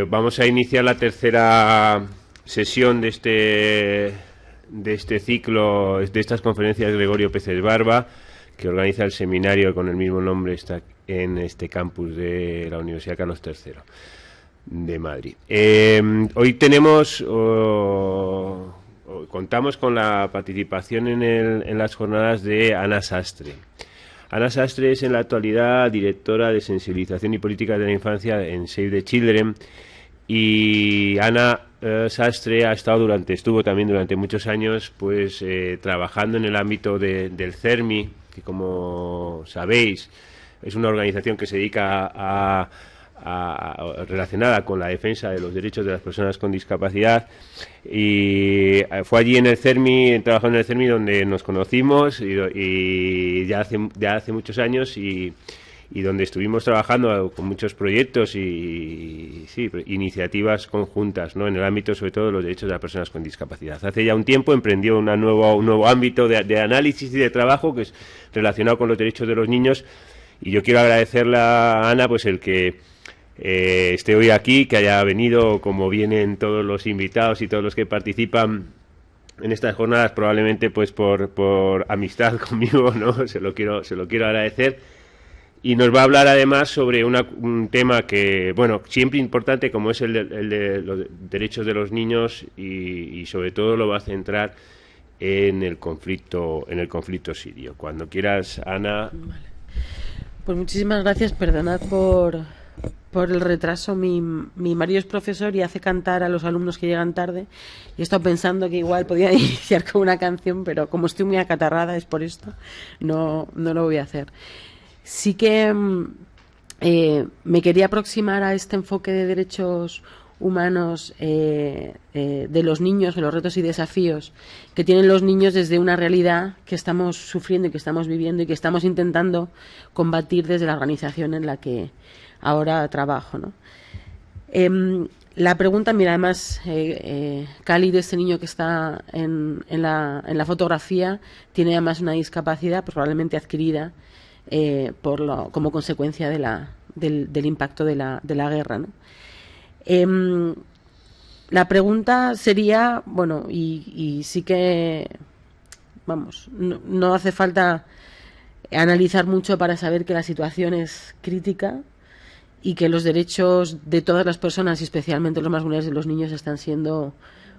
Vamos a iniciar la tercera sesión de este ciclo, de estas conferencias de Gregorio Peces Barba, que organiza el seminario con el mismo nombre, está en este campus de la Universidad Carlos III de Madrid. Hoy contamos con la participación en las jornadas de Ana Sastre. Ana Sastre es en la actualidad directora de sensibilización y políticas de la infancia en Save the Children, y Ana Sastre estuvo también durante muchos años pues trabajando en el ámbito del CERMI, que como sabéis es una organización que se dedica relacionada con la defensa de los derechos de las personas con discapacidad, y fue allí en el CERMI, trabajando en el CERMI, donde nos conocimos y ya hace muchos años, y donde estuvimos trabajando con muchos proyectos y sí, iniciativas conjuntas, ¿no?, en el ámbito sobre todo de los derechos de las personas con discapacidad. Hace ya un tiempo emprendió un nuevo ámbito de análisis y de trabajo, que es relacionado con los derechos de los niños, y yo quiero agradecerle a Ana pues el que esté hoy aquí, que haya venido, como vienen todos los invitados y todos los que participan en estas jornadas, probablemente pues por amistad conmigo, ¿no? Se lo quiero agradecer. Y nos va a hablar además sobre un tema que, bueno, siempre importante, como es el de los derechos de los niños, y sobre todo lo va a centrar en el conflicto sirio. Cuando quieras, Ana. Vale. Pues muchísimas gracias. Perdonad por el retraso. Mi marido es profesor y hace cantar a los alumnos que llegan tarde, y he estado pensando que igual podía iniciar con una canción, pero como estoy muy acatarrada, es por esto, no lo voy a hacer. Sí que me quería aproximar a este enfoque de derechos humanos de los niños, de los retos y desafíos que tienen los niños desde una realidad que estamos sufriendo y que estamos viviendo y que estamos intentando combatir desde la organización en la que ahora trabajo, ¿no? La pregunta, mira, además Khalid, este niño que está en la fotografía, tiene además una discapacidad probablemente adquirida como consecuencia del impacto de la guerra, ¿no? La pregunta sería, bueno, y sí que, vamos, no hace falta analizar mucho para saber que la situación es crítica y que los derechos de todas las personas, y especialmente los más vulnerables de los niños, están siendo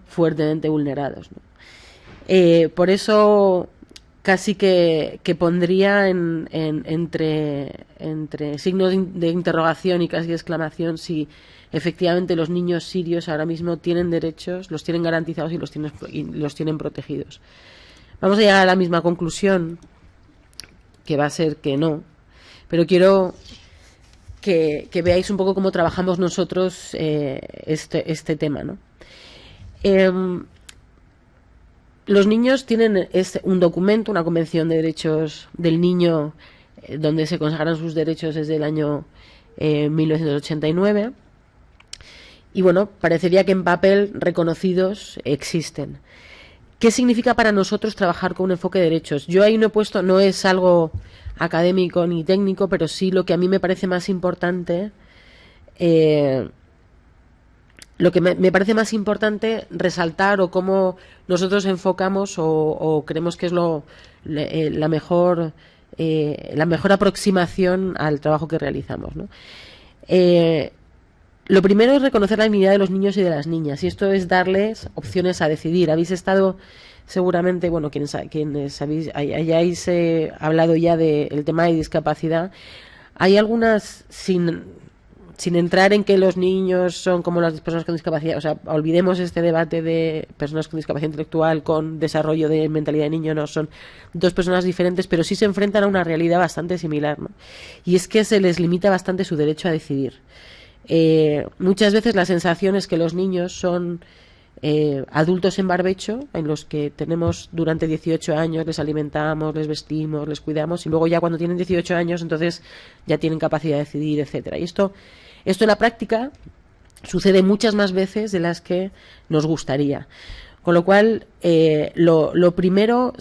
fuertemente vulnerados, ¿no? Por eso casi que pondría entre signos de interrogación y casi de exclamación si efectivamente los niños sirios ahora mismo tienen derechos, los tienen garantizados y los tienen protegidos. Vamos a llegar a la misma conclusión, que va a ser que no, pero quiero que veáis un poco cómo trabajamos nosotros este tema, ¿no? Los niños tienen un documento, una Convención de Derechos del Niño, donde se consagran sus derechos desde el año 1989. Y bueno, parecería que en papel reconocidos existen. ¿Qué significa para nosotros trabajar con un enfoque de derechos? Yo ahí no he puesto, no es algo académico ni técnico, pero sí lo que a mí me parece más importante, resaltar, o cómo nosotros enfocamos o creemos que es la mejor aproximación al trabajo que realizamos, ¿no? Lo primero es reconocer la dignidad de los niños y de las niñas, y esto es darles opciones a decidir. Habéis estado seguramente, bueno, quienes hayáis hablado ya del tema de discapacidad, hay algunas, sin entrar en que los niños son como las personas con discapacidad, o sea, olvidemos este debate de personas con discapacidad intelectual con desarrollo de mentalidad de niño, no, son dos personas diferentes, pero sí se enfrentan a una realidad bastante similar, ¿no? Y es que se les limita bastante su derecho a decidir. Muchas veces la sensación es que los niños son adultos en barbecho, en los que tenemos durante 18 años, les alimentamos, les vestimos, les cuidamos, y luego ya cuando tienen 18 años entonces ya tienen capacidad de decidir, etcétera. Y esto en la práctica sucede muchas más veces de las que nos gustaría. Con lo cual, lo primero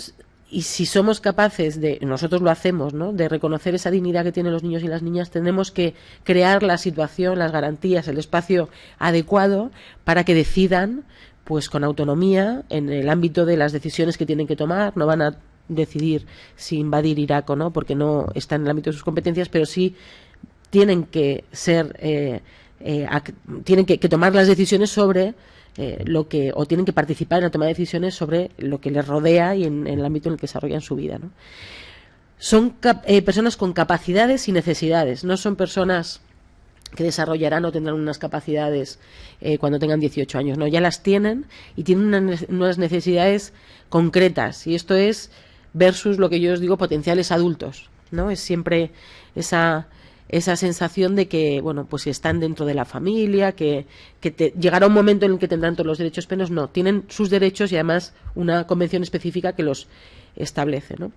y si somos capaces de, nosotros lo hacemos, ¿no?, de reconocer esa dignidad que tienen los niños y las niñas, tenemos que crear la situación, las garantías, el espacio adecuado para que decidan, pues con autonomía, en el ámbito de las decisiones que tienen que tomar. No van a decidir si invadir Irak o no, porque no está en el ámbito de sus competencias, pero sí tienen que ser, tienen que tomar las decisiones sobre o tienen que participar en la toma de decisiones sobre lo que les rodea y en el ámbito en el que desarrollan su vida, ¿no? Son personas con capacidades y necesidades, no son personas que desarrollarán o tendrán unas capacidades cuando tengan 18 años, no, ya las tienen y tienen unas necesidades concretas, y esto es versus lo que yo os digo, potenciales adultos, ¿no? Es siempre esa sensación de que, bueno, pues si están dentro de la familia, que llegará un momento en el que tendrán todos los derechos plenos. No, tienen sus derechos y además una convención específica que los establece, ¿no?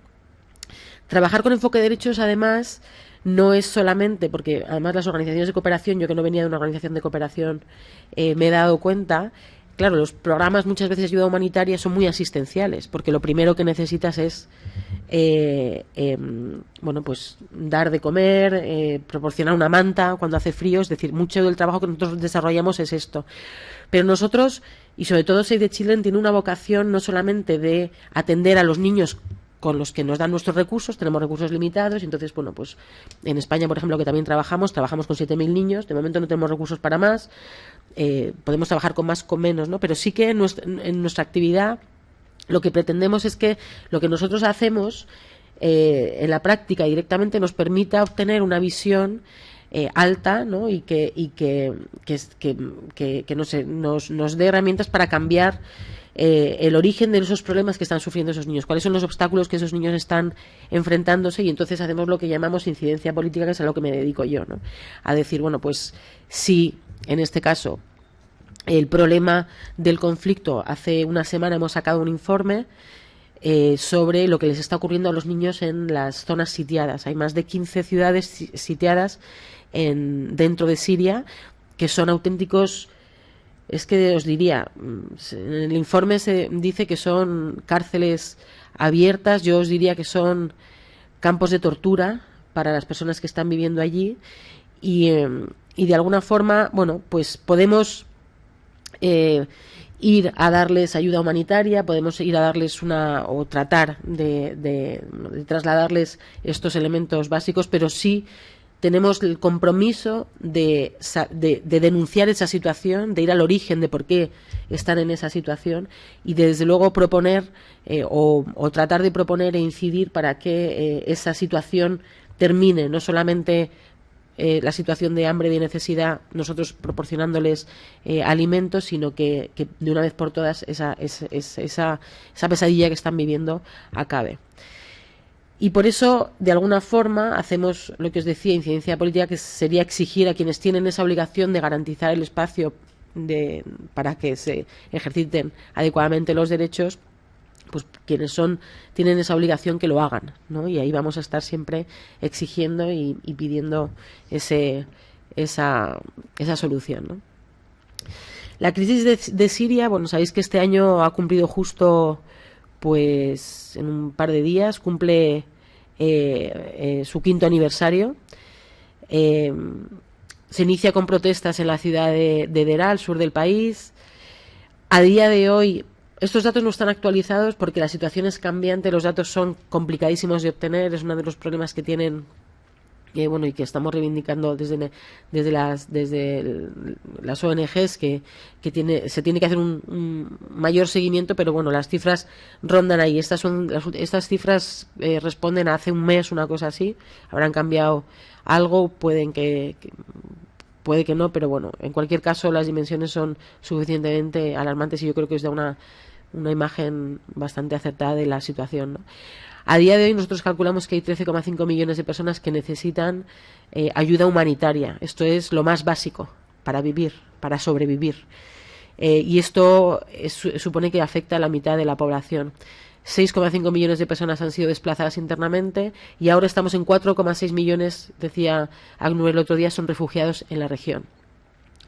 Trabajar con enfoque de derechos, además, no es solamente, porque además las organizaciones de cooperación, yo que no venía de una organización de cooperación, me he dado cuenta. Claro, los programas muchas veces de ayuda humanitaria son muy asistenciales, porque lo primero que necesitas es bueno, pues dar de comer, proporcionar una manta cuando hace frío. Es decir, mucho del trabajo que nosotros desarrollamos es esto. Pero nosotros, y sobre todo Save the Children, tiene una vocación no solamente de atender a los niños con los que nos dan nuestros recursos, tenemos recursos limitados, y entonces, bueno, pues en España, por ejemplo, que también trabajamos con 7.000 niños, de momento no tenemos recursos para más, podemos trabajar con más, con menos, ¿no? Pero sí que en nuestra actividad lo que pretendemos es que lo que nosotros hacemos en la práctica directamente nos permita obtener una visión alta, ¿no? y que nos dé herramientas para cambiar el origen de esos problemas que están sufriendo esos niños, cuáles son los obstáculos que esos niños están enfrentándose, y entonces hacemos lo que llamamos incidencia política, que es a lo que me dedico yo, ¿no? A decir, bueno, pues si en este caso el problema del conflicto, hace una semana hemos sacado un informe sobre lo que les está ocurriendo a los niños en las zonas sitiadas. Hay más de 15 ciudades sitiadas dentro de Siria, que son auténticos, es que os diría, en el informe se dice que son cárceles abiertas, yo os diría que son campos de tortura para las personas que están viviendo allí, y de alguna forma, bueno, pues podemos ir a darles ayuda humanitaria, podemos ir a darles o tratar de trasladarles estos elementos básicos, pero sí tenemos el compromiso de denunciar esa situación, de ir al origen de por qué están en esa situación, y de, desde luego, proponer o tratar de proponer e incidir para que esa situación termine, no solamente la situación de hambre y de necesidad, nosotros proporcionándoles alimentos, sino que de una vez por todas esa pesadilla que están viviendo acabe. Y por eso, de alguna forma, hacemos lo que os decía, incidencia política, que sería exigir a quienes tienen esa obligación de garantizar el espacio para que se ejerciten adecuadamente los derechos, pues quienes tienen esa obligación que lo hagan, ¿no? Y ahí vamos a estar siempre exigiendo y pidiendo esa solución, ¿no? La crisis de Siria, bueno, sabéis que este año ha cumplido justo, pues en un par de días, cumple su 5º aniversario. Se inicia con protestas en la ciudad de Deraa, al sur del país. A día de hoy, estos datos no están actualizados porque la situación es cambiante, los datos son complicadísimos de obtener, es uno de los problemas que tienen, bueno, y que estamos reivindicando desde las ONGs, que se tiene que hacer un mayor seguimiento, pero bueno, las cifras rondan ahí. Estas cifras responden a hace un mes, una cosa así, habrán cambiado algo, puede que no, pero bueno, en cualquier caso las dimensiones son suficientemente alarmantes, y yo creo que os da una imagen bastante acertada de la situación, ¿no? A día de hoy nosotros calculamos que hay 13,5 millones de personas que necesitan ayuda humanitaria. Esto es lo más básico para vivir, para sobrevivir. Y esto supone que afecta a la mitad de la población. 6,5 millones de personas han sido desplazadas internamente, y ahora estamos en 4,6 millones, decía ACNUR el otro día, son refugiados en la región.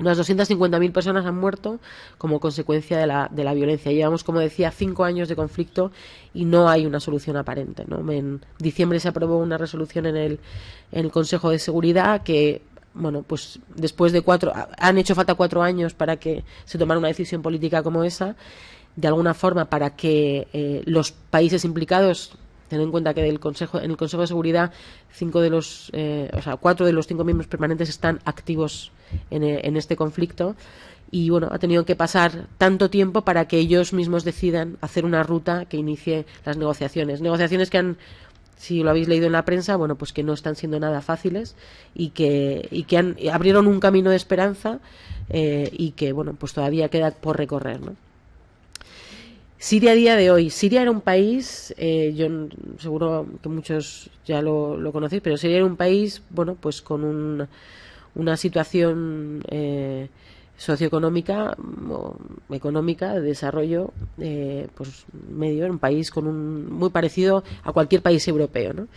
Unas 250.000 personas han muerto como consecuencia de la violencia. Llevamos, como decía, 5 años de conflicto y no hay una solución aparente, ¿no? En diciembre se aprobó una resolución en el Consejo de Seguridad que, bueno, pues después de han hecho falta 4 años para que se tomara una decisión política como esa, de alguna forma para que los países implicados, teniendo en cuenta que en el Consejo de Seguridad 4 de los 5 miembros permanentes están activos en este conflicto, y bueno, ha tenido que pasar tanto tiempo para que ellos mismos decidan hacer una ruta que inicie las negociaciones que han, si lo habéis leído en la prensa, bueno, pues que no están siendo nada fáciles y que abrieron un camino de esperanza, y que, bueno, pues todavía queda por recorrer, ¿no? Siria a día de hoy. Siria era un país, yo seguro que muchos ya lo conocéis, pero Siria era un país, bueno, pues con una situación socioeconómica o económica de desarrollo pues medio, en un país muy parecido a cualquier país europeo, ¿no?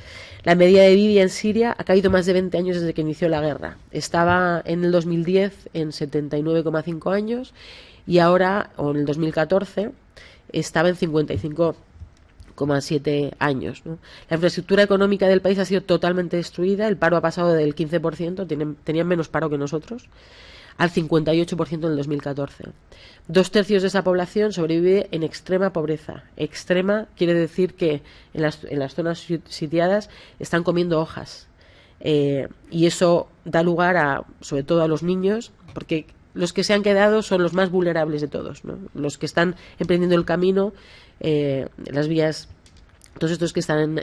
La media de vida en Siria ha caído más de 20 años desde que inició la guerra. Estaba en el 2010 en 79,5 años y ahora, o en el 2014, estaba en 55,7 años, ¿no? La infraestructura económica del país ha sido totalmente destruida, el paro ha pasado del 15%, tenían menos paro que nosotros, al 58% en el 2014. 2/3 de esa población sobrevive en extrema pobreza. Extrema quiere decir que en las zonas sitiadas están comiendo hojas. Y eso da lugar sobre todo a los niños, porque los que se han quedado son los más vulnerables de todos, ¿no? Los que están emprendiendo el camino, las vías, todos estos que están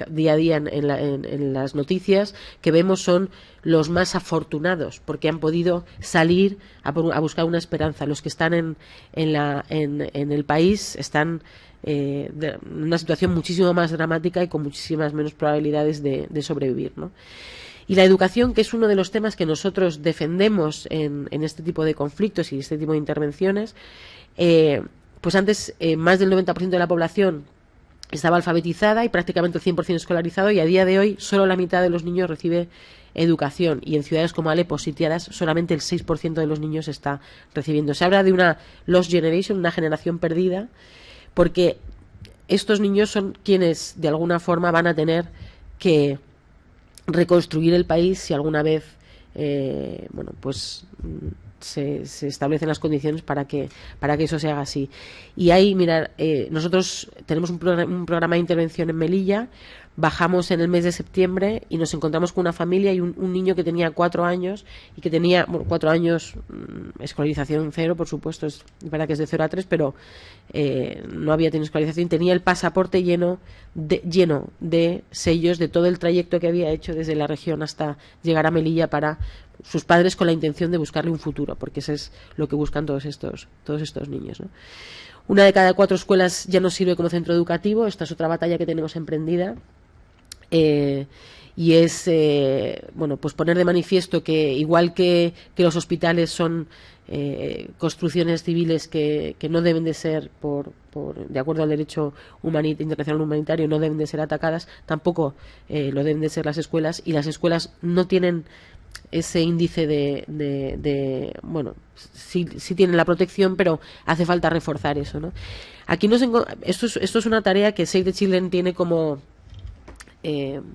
día a día en las noticias que vemos son los más afortunados porque han podido salir a buscar una esperanza. Los que están en el país están en una situación muchísimo más dramática y con muchísimas menos probabilidades de sobrevivir, ¿no? Y la educación, que es uno de los temas que nosotros defendemos en este tipo de conflictos y este tipo de intervenciones, pues antes más del 90% de la población estaba alfabetizada y prácticamente el 100% escolarizado, y a día de hoy solo la mitad de los niños recibe educación, y en ciudades como Alepo sitiadas solamente el 6% de los niños está recibiendo. Se habla de una lost generation, una generación perdida, porque estos niños son quienes de alguna forma van a tener que reconstruir el país si alguna vez bueno, pues se establecen las condiciones para que eso se haga así. Y ahí, mirad, nosotros tenemos un programa de intervención en Melilla. Bajamos en el mes de septiembre y nos encontramos con una familia y un niño que tenía 4 años y que tenía, bueno, 4 años, escolarización cero, por supuesto, es verdad que es de 0 a 3, pero no había tenido escolarización. Tenía el pasaporte lleno de sellos de todo el trayecto que había hecho desde la región hasta llegar a Melilla para sus padres, con la intención de buscarle un futuro, porque eso es lo que buscan todos estos niños, ¿no? 1 de cada 4 escuelas ya no sirve como centro educativo. Esta es otra batalla que tenemos emprendida. Y es bueno, pues poner de manifiesto que igual que los hospitales son construcciones civiles que no deben de ser de acuerdo al derecho internacional humanitario, no deben de ser atacadas, tampoco lo deben de ser las escuelas, y las escuelas no tienen ese índice bueno, sí tienen la protección, pero hace falta reforzar eso, ¿no? Aquí esto es una tarea que Save the Children tiene como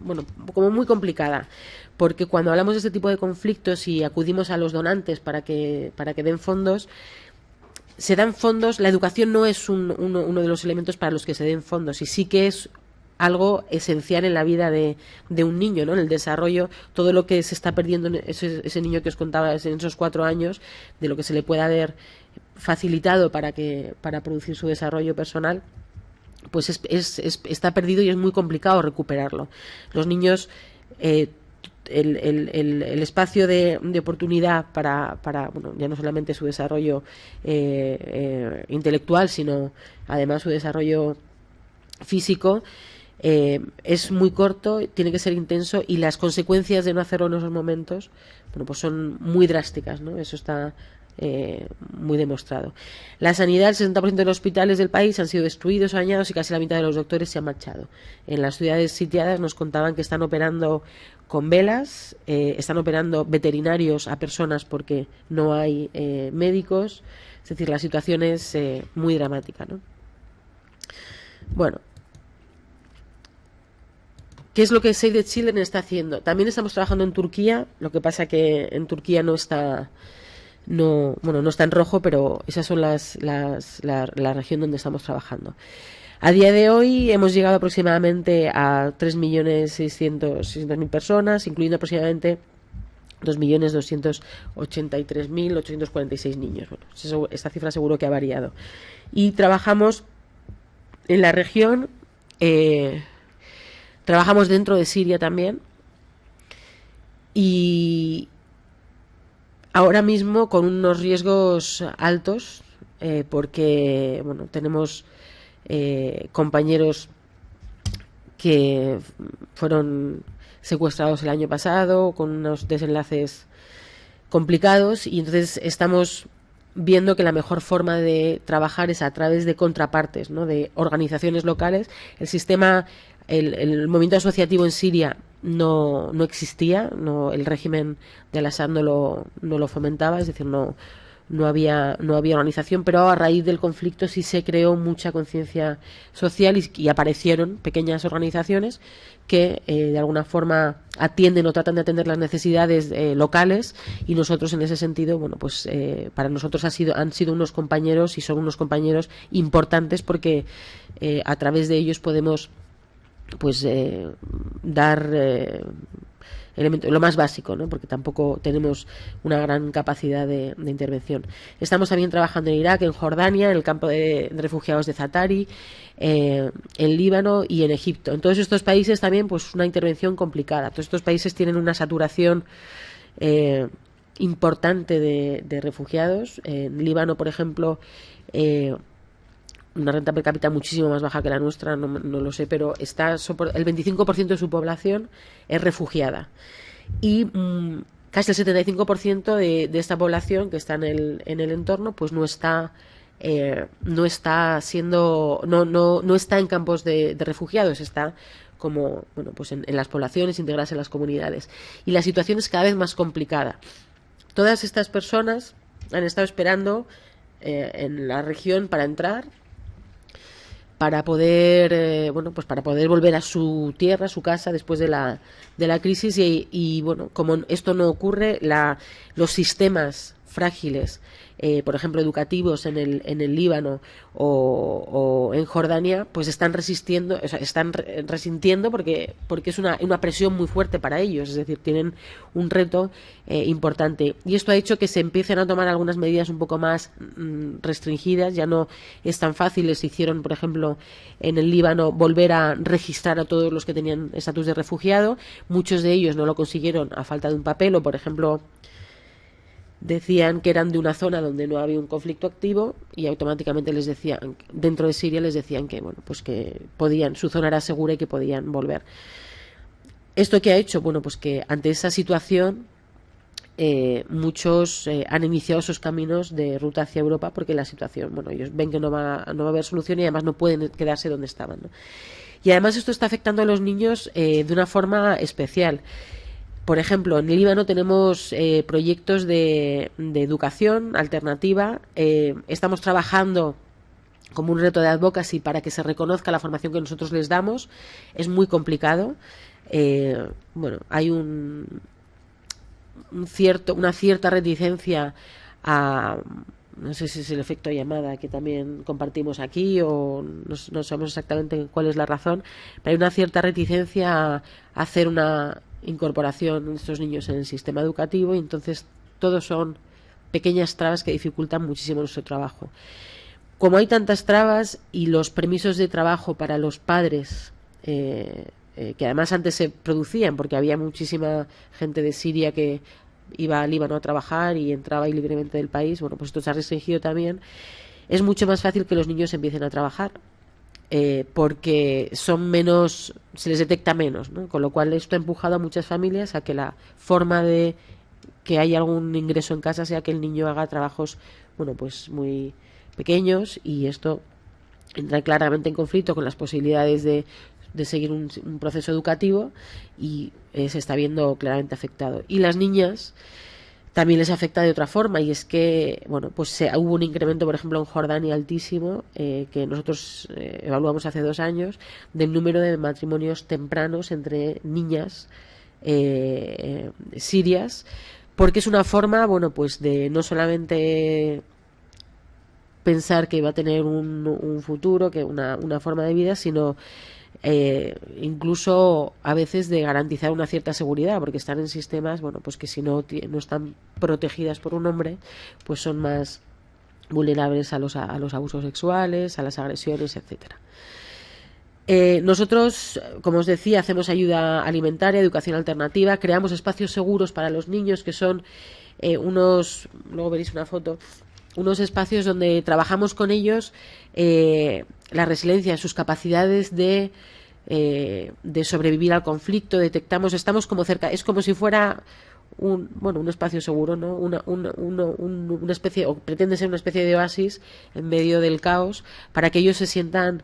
bueno, como muy complicada, porque cuando hablamos de este tipo de conflictos y acudimos a los donantes para que den fondos, se dan fondos. La educación no es uno de los elementos para los que se den fondos, y sí que es algo esencial en la vida de un niño, ¿no? En el desarrollo, todo lo que se está perdiendo en ese niño que os contaba en esos 4 años, de lo que se le puede haber facilitado para producir su desarrollo personal, pues está perdido y es muy complicado recuperarlo. Los niños, el espacio de oportunidad para bueno, ya no solamente su desarrollo intelectual, sino además su desarrollo físico, es muy corto, tiene que ser intenso, y las consecuencias de no hacerlo en esos momentos, bueno, pues son muy drásticas, ¿no? Eso está muy demostrado. La sanidad, el 60% de los hospitales del país han sido destruidos o dañados y casi la mitad de los doctores se han marchado. En las ciudades sitiadas nos contaban que están operando con velas, están operando veterinarios a personas porque no hay médicos. Es decir, la situación es muy dramática, ¿no? Bueno, ¿qué es lo que Save the Children está haciendo? También estamos trabajando en Turquía, lo que pasa que en Turquía no está en rojo, pero esas son la región donde estamos trabajando. A día de hoy hemos llegado aproximadamente a 3.600.000 personas, incluyendo aproximadamente 2.283.846 niños. Bueno, esta cifra seguro que ha variado. Y trabajamos en la región, trabajamos dentro de Siria también, y ahora mismo con unos riesgos altos, porque bueno, tenemos compañeros que fueron secuestrados el año pasado con unos desenlaces complicados, y entonces estamos viendo que la mejor forma de trabajar es a través de contrapartes, ¿no? De organizaciones locales. El sistema, el movimiento asociativo en Siria no existía, el régimen de Al-Assad no lo fomentaba, es decir, no había organización, pero a raíz del conflicto sí se creó mucha conciencia social y aparecieron pequeñas organizaciones que de alguna forma atienden o tratan de atender las necesidades locales, y nosotros en ese sentido, bueno, pues para nosotros han sido unos compañeros y son unos compañeros importantes, porque a través de ellos podemos pues dar lo más básico, ¿no? Porque tampoco tenemos una gran capacidad de intervención. Estamos también trabajando en Irak, en Jordania, en el campo de refugiados de Zatari, en Líbano y en Egipto. En todos estos países también pues una intervención complicada. Todos estos países tienen una saturación importante de refugiados. En Líbano, por ejemplo, una renta per cápita muchísimo más baja que la nuestra, no lo sé, pero el 25% de su población es refugiada, y casi el 75% de esta población que está en el entorno pues no está en campos de refugiados, está como bueno pues en las poblaciones, integradas en las comunidades, y la situación es cada vez más complicada. Todas estas personas han estado esperando en la región para entrar, para poder para poder volver a su tierra, a su casa después de la crisis, y bueno, como esto no ocurre, los sistemas frágiles, por ejemplo educativos en el Líbano o en Jordania, pues están resintiendo porque es una presión muy fuerte para ellos, es decir, tienen un reto importante, y esto ha hecho que se empiecen a tomar algunas medidas un poco más restringidas. Ya no es tan fácil. Les hicieron, por ejemplo, en el Líbano volver a registrar a todos los que tenían estatus de refugiado. Muchos de ellos no lo consiguieron a falta de un papel, o por ejemplo decían que eran de una zona donde no había un conflicto activo, y automáticamente les decían, dentro de Siria les decían que bueno, pues que podían, su zona era segura y que podían volver. ¿Esto qué ha hecho? Bueno, pues que ante esa situación muchos han iniciado esos caminos de ruta hacia Europa, porque la situación, bueno, ellos ven que no va a haber solución, y además no pueden quedarse donde estaban, ¿no? Y además esto está afectando a los niños de una forma especial. Por ejemplo, en el Líbano tenemos proyectos de educación alternativa. Estamos trabajando como un reto de advocacy para que se reconozca la formación que nosotros les damos. Es muy complicado. Hay una cierta reticencia a, no sé si es el efecto llamada que también compartimos aquí, o no sabemos exactamente cuál es la razón, pero hay una cierta reticencia a hacer una incorporación de estos niños en el sistema educativo, y entonces todos son pequeñas trabas que dificultan muchísimo nuestro trabajo. Como hay tantas trabas, y los permisos de trabajo para los padres, que además antes se producían porque había muchísima gente de Siria que iba al Líbano a trabajar y entraba libremente del país, bueno, pues esto se ha restringido también. Es mucho más fácil que los niños empiecen a trabajar, porque son menos, se les detecta menos, ¿no? Con lo cual esto ha empujado a muchas familias a que la forma de que hay algún ingreso en casa sea que el niño haga trabajos, bueno, pues muy pequeños, y esto entra claramente en conflicto con las posibilidades de seguir un proceso educativo, y se está viendo claramente afectado. Y las niñas también les afecta de otra forma, y es que, bueno, pues hubo un incremento, por ejemplo, en Jordania altísimo, que nosotros evaluamos hace 2 años, del número de matrimonios tempranos entre niñas sirias, porque es una forma, bueno, pues de no solamente pensar que va a tener un futuro, que una forma de vida, sino incluso a veces de garantizar una cierta seguridad, porque están en sistemas, bueno, pues que si no están protegidas por un hombre, pues son más vulnerables a los abusos sexuales, a las agresiones, etcétera. Nosotros, como os decía, hacemos ayuda alimentaria, educación alternativa, creamos espacios seguros para los niños, que son luego veréis una foto, unos espacios donde trabajamos con ellos la resiliencia, sus capacidades de sobrevivir al conflicto. Estamos como cerca, es como si fuera un espacio seguro, ¿no? Una especie, o pretende ser una especie de oasis en medio del caos, para que ellos se sientan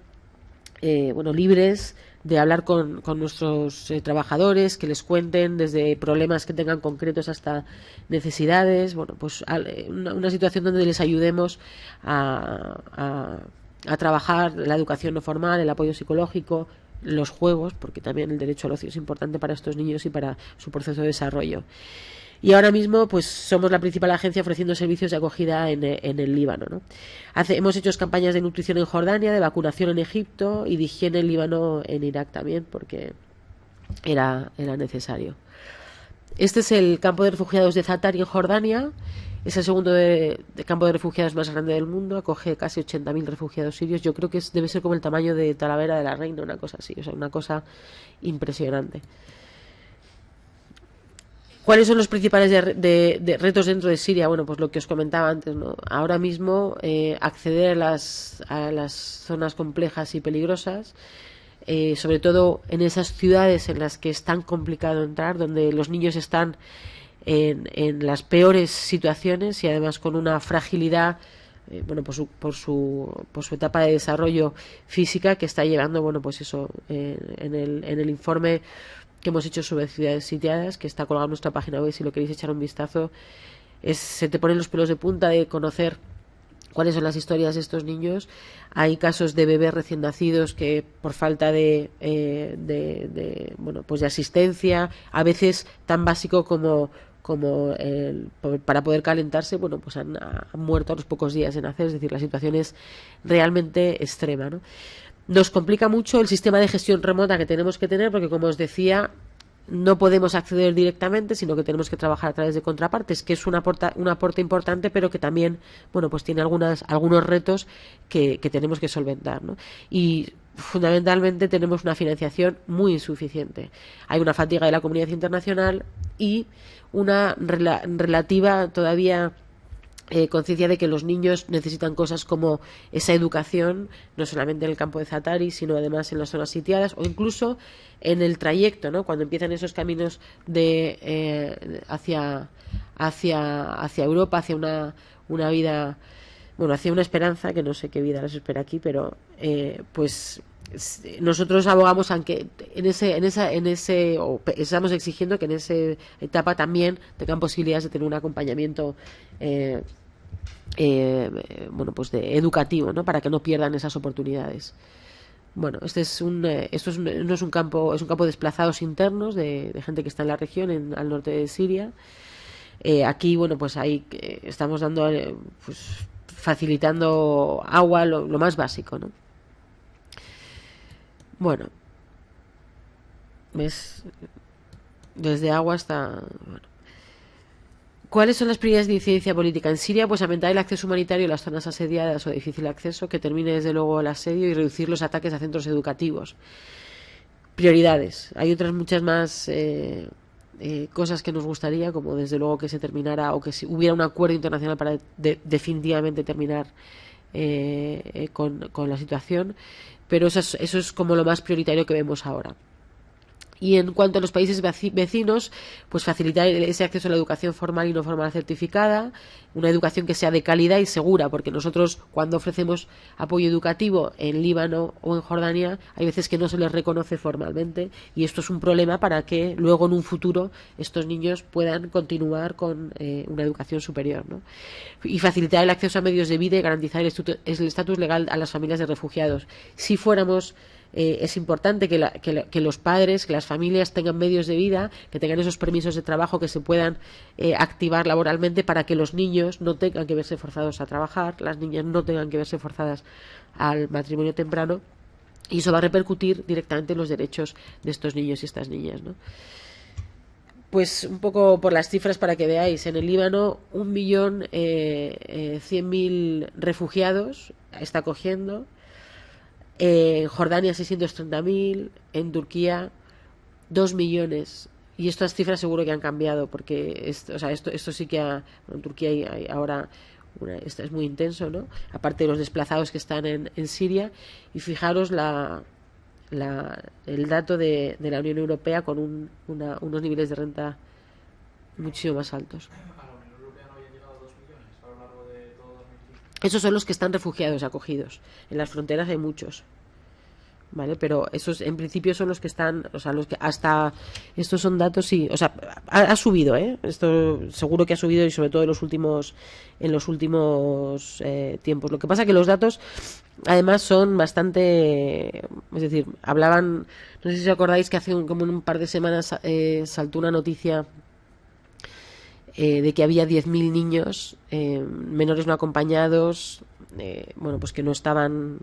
libres de hablar con nuestros trabajadores, que les cuenten desde problemas que tengan concretos hasta necesidades, bueno, pues una situación donde les ayudemos a trabajar la educación no formal, el apoyo psicológico, los juegos, porque también el derecho al ocio es importante para estos niños y para su proceso de desarrollo. Y ahora mismo, pues somos la principal agencia ofreciendo servicios de acogida en el Líbano, ¿no? Hemos hecho campañas de nutrición en Jordania, de vacunación en Egipto y de higiene en Líbano, en Irak también, porque era necesario. Este es el campo de refugiados de Zaatari en Jordania. Es el segundo campo de refugiados más grande del mundo. Acoge casi 80.000 refugiados sirios. Yo creo que debe ser como el tamaño de Talavera de la Reina, una cosa así. O sea, una cosa impresionante. ¿Cuáles son los principales de retos dentro de Siria? Bueno, pues lo que os comentaba antes, ¿no? Ahora mismo acceder a las zonas complejas y peligrosas, sobre todo en esas ciudades en las que es tan complicado entrar, donde los niños están en las peores situaciones y además con una fragilidad, por su etapa de desarrollo física, que está llevando, bueno, pues eso, en el informe que hemos hecho sobre ciudades sitiadas, que está colgado en nuestra página web, si lo queréis echar un vistazo, se te ponen los pelos de punta de conocer cuáles son las historias de estos niños. Hay casos de bebés recién nacidos que por falta de asistencia, a veces tan básico como para poder calentarse, bueno, pues han muerto a los pocos días de nacer. Es decir, la situación es realmente extrema, ¿no? Nos complica mucho el sistema de gestión remota que tenemos que tener, porque, como os decía, no podemos acceder directamente, sino que tenemos que trabajar a través de contrapartes, que es un aporte importante, pero que también, bueno, pues tiene algunos retos que tenemos que solventar, ¿no? Y fundamentalmente tenemos una financiación muy insuficiente. Hay una fatiga de la comunidad internacional y una relativa todavía conciencia de que los niños necesitan cosas como esa educación, no solamente en el campo de Zaatari, sino además en las zonas sitiadas, o incluso en el trayecto, ¿no? Cuando empiezan esos caminos hacia Europa, hacia una vida, bueno, hacia una esperanza, que no sé qué vida les espera aquí, pero pues nosotros abogamos aunque estamos exigiendo que en esa etapa también tengan posibilidades de tener un acompañamiento educativo, ¿no? Para que no pierdan esas oportunidades. Bueno, no es un campo, es un campo de desplazados internos de gente que está en la región, al norte de Siria. Aquí, bueno, pues ahí estamos dando, pues facilitando agua, lo más básico, ¿no? Bueno, ¿ves? Desde agua hasta... Bueno. ¿Cuáles son las prioridades de incidencia política en Siria? Pues aumentar el acceso humanitario a las zonas asediadas o de difícil acceso, que termine desde luego el asedio, y reducir los ataques a centros educativos. Prioridades. Hay otras muchas más cosas que nos gustaría, como desde luego que se terminara, o que hubiera un acuerdo internacional para definitivamente terminar con la situación, pero eso es como lo más prioritario que vemos ahora. Y en cuanto a los países vecinos, pues facilitar ese acceso a la educación formal y no formal certificada, una educación que sea de calidad y segura, porque nosotros cuando ofrecemos apoyo educativo en Líbano o en Jordania, hay veces que no se les reconoce formalmente y esto es un problema para que luego en un futuro estos niños puedan continuar con una educación superior, ¿no? Y facilitar el acceso a medios de vida y garantizar el estatus legal a las familias de refugiados. Si fuéramos es importante que los padres, que las familias tengan medios de vida, que tengan esos permisos de trabajo que se puedan activar laboralmente para que los niños no tengan que verse forzados a trabajar, las niñas no tengan que verse forzadas al matrimonio temprano, y eso va a repercutir directamente en los derechos de estos niños y estas niñas, ¿no? Pues un poco por las cifras para que veáis, en el Líbano 1.100.000 refugiados está acogiendo, en Jordania 630.000, en Turquía 2 millones. Y estas cifras seguro que han cambiado, porque esto sí que en Turquía hay ahora esto es muy intenso, ¿no? Aparte de los desplazados que están en Siria. Y fijaros el dato de la Unión Europea con unos niveles de renta muchísimo más altos. Esos son los que están refugiados, acogidos. En las fronteras hay muchos, ¿vale? Pero esos, en principio, son los que están, o sea, los que hasta estos son datos, sí, o sea, ha subido, ¿eh? Esto seguro que ha subido y sobre todo en los últimos tiempos. Lo que pasa que los datos, además, son bastante, es decir, hablaban, no sé si os acordáis que hace como un par de semanas saltó una noticia de que había 10.000 niños menores no acompañados, bueno, pues que no estaban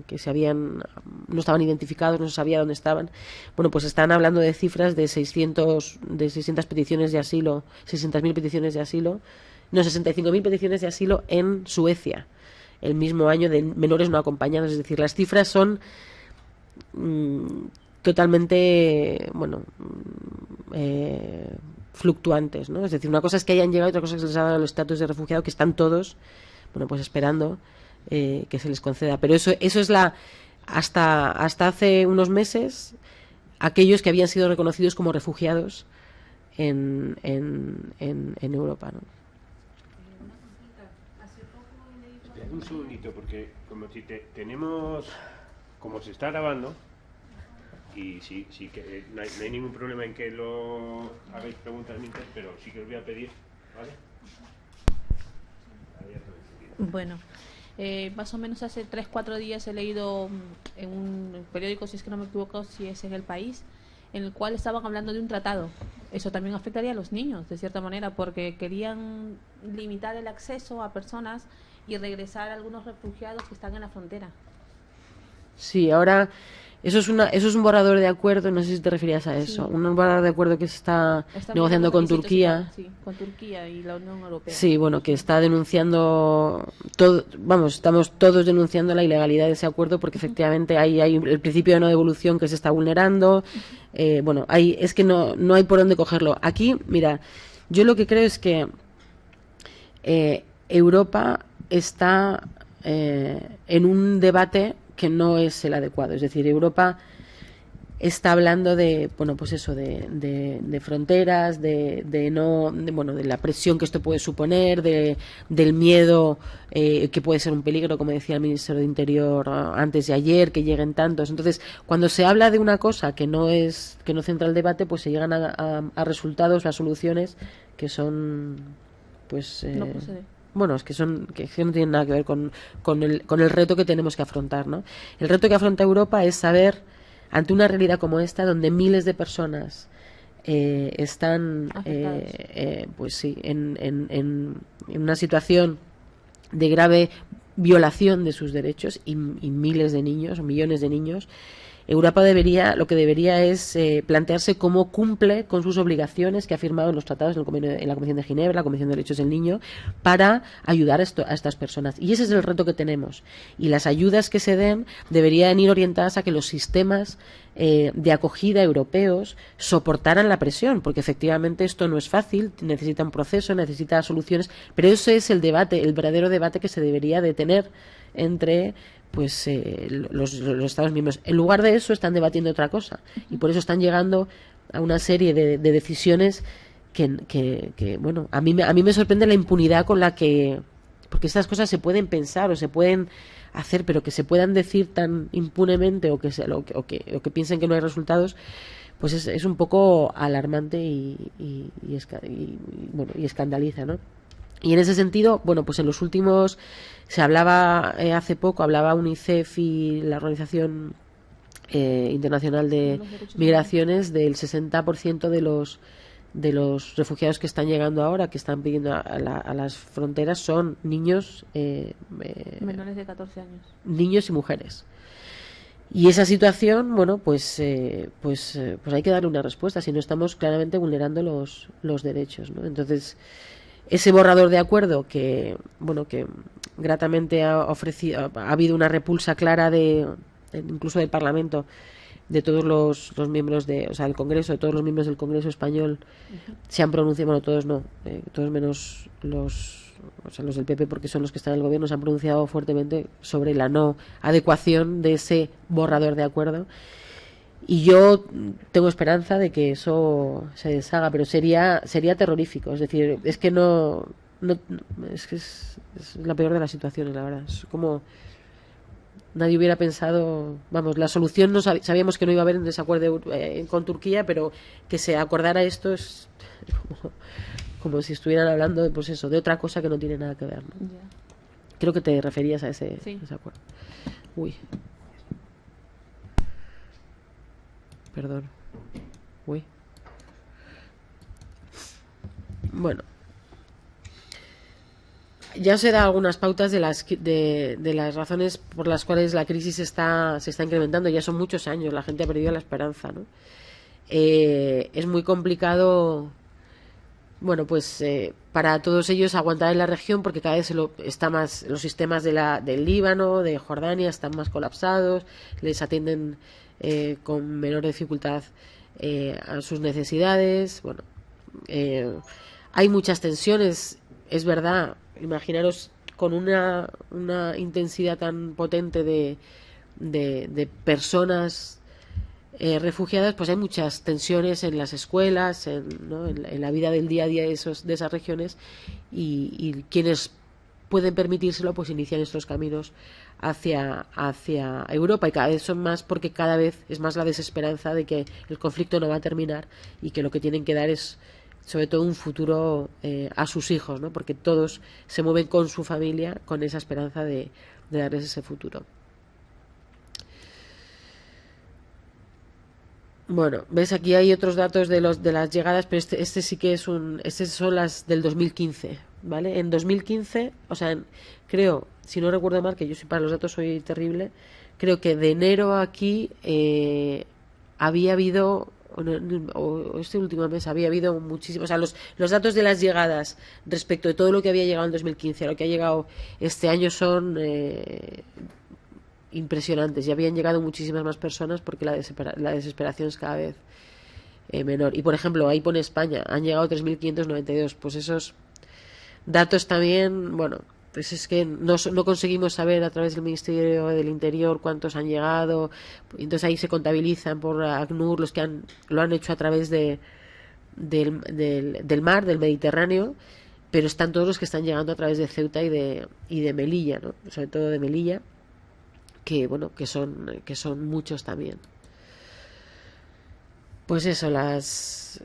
identificados, no se sabía dónde estaban. Bueno, pues están hablando de cifras de 600 peticiones de asilo, 600.000 peticiones de asilo, no, 65.000 peticiones de asilo en Suecia el mismo año de menores no acompañados. Es decir, las cifras son totalmente, bueno, fluctuantes, ¿no? Es decir, una cosa es que hayan llegado y otra cosa es que se les ha dado el estatus de refugiado, que están todos, bueno, pues esperando que se les conceda. Pero eso es hasta hace unos meses, aquellos que habían sido reconocidos como refugiados en Europa, ¿no? Un segundito, porque como si tenemos, como se está grabando, y sí que no hay ningún problema en que lo hagáis preguntas mientras, pero sí que os voy a pedir, ¿vale? Bueno, más o menos hace 3-4 días he leído en un periódico, si es que no me equivoco, si es en El País, en el cual estaban hablando de un tratado. Eso también afectaría a los niños, de cierta manera, porque querían limitar el acceso a personas y regresar a algunos refugiados que están en la frontera. Sí, ahora eso es un borrador de acuerdo, no sé si te referías a eso, sí. Un borrador de acuerdo que se está negociando con Turquía. Sí, con Turquía y la Unión Europea. Sí, bueno, que está denunciando estamos todos denunciando la ilegalidad de ese acuerdo, porque efectivamente hay el principio de no devolución que se está vulnerando. Bueno, es que no hay por dónde cogerlo. Aquí, mira, yo lo que creo es que Europa está en un debate que no es el adecuado. Es decir, Europa está hablando de, bueno, pues eso, de fronteras, de la presión que esto puede suponer, del miedo que puede ser un peligro, como decía el ministro de Interior antes de ayer, que lleguen tantos. Entonces, cuando se habla de una cosa que no centra el debate, pues se llegan a resultados, a soluciones que son, pues, no procede. Bueno, es que no tienen nada que ver con el reto que tenemos que afrontar, ¿no? El reto que afronta Europa es saber, ante una realidad como esta, donde miles de personas están pues sí, en una situación de grave violación de sus derechos y miles de niños, millones de niños, Europa lo que debería es plantearse cómo cumple con sus obligaciones que ha firmado en los tratados, en la Convención de Ginebra, la Convención de Derechos del Niño, para ayudar a estas personas. Y ese es el reto que tenemos. Y las ayudas que se den deberían ir orientadas a que los sistemas de acogida europeos soportaran la presión, porque efectivamente esto no es fácil, necesita un proceso, necesita soluciones, pero ese es el debate, el verdadero debate que se debería de tener entre los Estados miembros. En lugar de eso están debatiendo otra cosa, y por eso están llegando a una serie de decisiones bueno, a mí me sorprende la impunidad con la que, porque estas cosas se pueden pensar o se pueden hacer, pero que se puedan decir tan impunemente o que piensen que no hay resultados, pues es un poco alarmante bueno, y escandaliza, ¿no? Y en ese sentido, bueno, pues en los últimos se hablaba hace poco, hablaba UNICEF y la Organización Internacional de Migraciones del 60% de los refugiados que están llegando ahora, que están pidiendo a las fronteras, son niños menores de 14 años, niños y mujeres. Y esa situación, bueno, pues hay que darle una respuesta, si no estamos claramente vulnerando los derechos, ¿no? Entonces, ese borrador de acuerdo que, bueno, que gratamente ha habido una repulsa clara incluso del Parlamento, de todos los miembros o sea, del Congreso, de todos los miembros del Congreso español, se han pronunciado, bueno, todos no, todos menos los del PP, porque son los que están en el gobierno, se han pronunciado fuertemente sobre la no adecuación de ese borrador de acuerdo. Y yo tengo esperanza de que eso se deshaga, pero sería terrorífico. Es decir, es que es la peor de las situaciones, la verdad. Es como nadie hubiera pensado, vamos, la solución no sabíamos que no iba a haber un desacuerdo con Turquía, pero que se acordara esto es como si estuvieran hablando de, pues eso, de otra cosa que no tiene nada que ver, ¿no? Ya. Creo que te referías a ese acuerdo. Uy. Perdón. Uy. Bueno. Ya os he dado algunas pautas de las razones por las cuales la crisis se está incrementando. Ya son muchos años, la gente ha perdido la esperanza, ¿no? Es muy complicado, bueno, pues para todos ellos aguantar en la región, porque cada vez los sistemas del Líbano, de Jordania, están más colapsados, les atienden con menor dificultad a sus necesidades. Bueno, hay muchas tensiones, es verdad. Imaginaros con una intensidad tan potente de personas refugiadas, pues hay muchas tensiones en las escuelas, en la vida del día a día de esas regiones, y quienes pueden permitírselo pues inician estos caminos hacia Europa, y cada vez son más, porque cada vez es más la desesperanza de que el conflicto no va a terminar y que lo que tienen que dar es sobre todo un futuro a sus hijos, ¿no? Porque todos se mueven con su familia con esa esperanza de darles ese futuro. Bueno, ves, aquí hay otros datos de las llegadas, pero este sí que estas son las del 2015, ¿vale? En 2015, o sea, creo, si no recuerdo mal, que yo para los datos soy terrible, creo que de enero aquí había habido, o este último mes había habido muchísimo, o sea, los datos de las llegadas respecto de todo lo que había llegado en 2015 a lo que ha llegado este año son impresionantes. Ya habían llegado muchísimas más personas, porque la desesperación es cada vez menor. Y por ejemplo, ahí pone España, han llegado 3.592. Pues esos datos también, bueno, pues es que no conseguimos saber a través del Ministerio del Interior cuántos han llegado. Entonces ahí se contabilizan por ACNUR los que lo han hecho a través del mar, del Mediterráneo, pero están todos los que están llegando a través de Ceuta y de Melilla, ¿no? Sobre todo de Melilla, que bueno, que son muchos también. Pues eso, los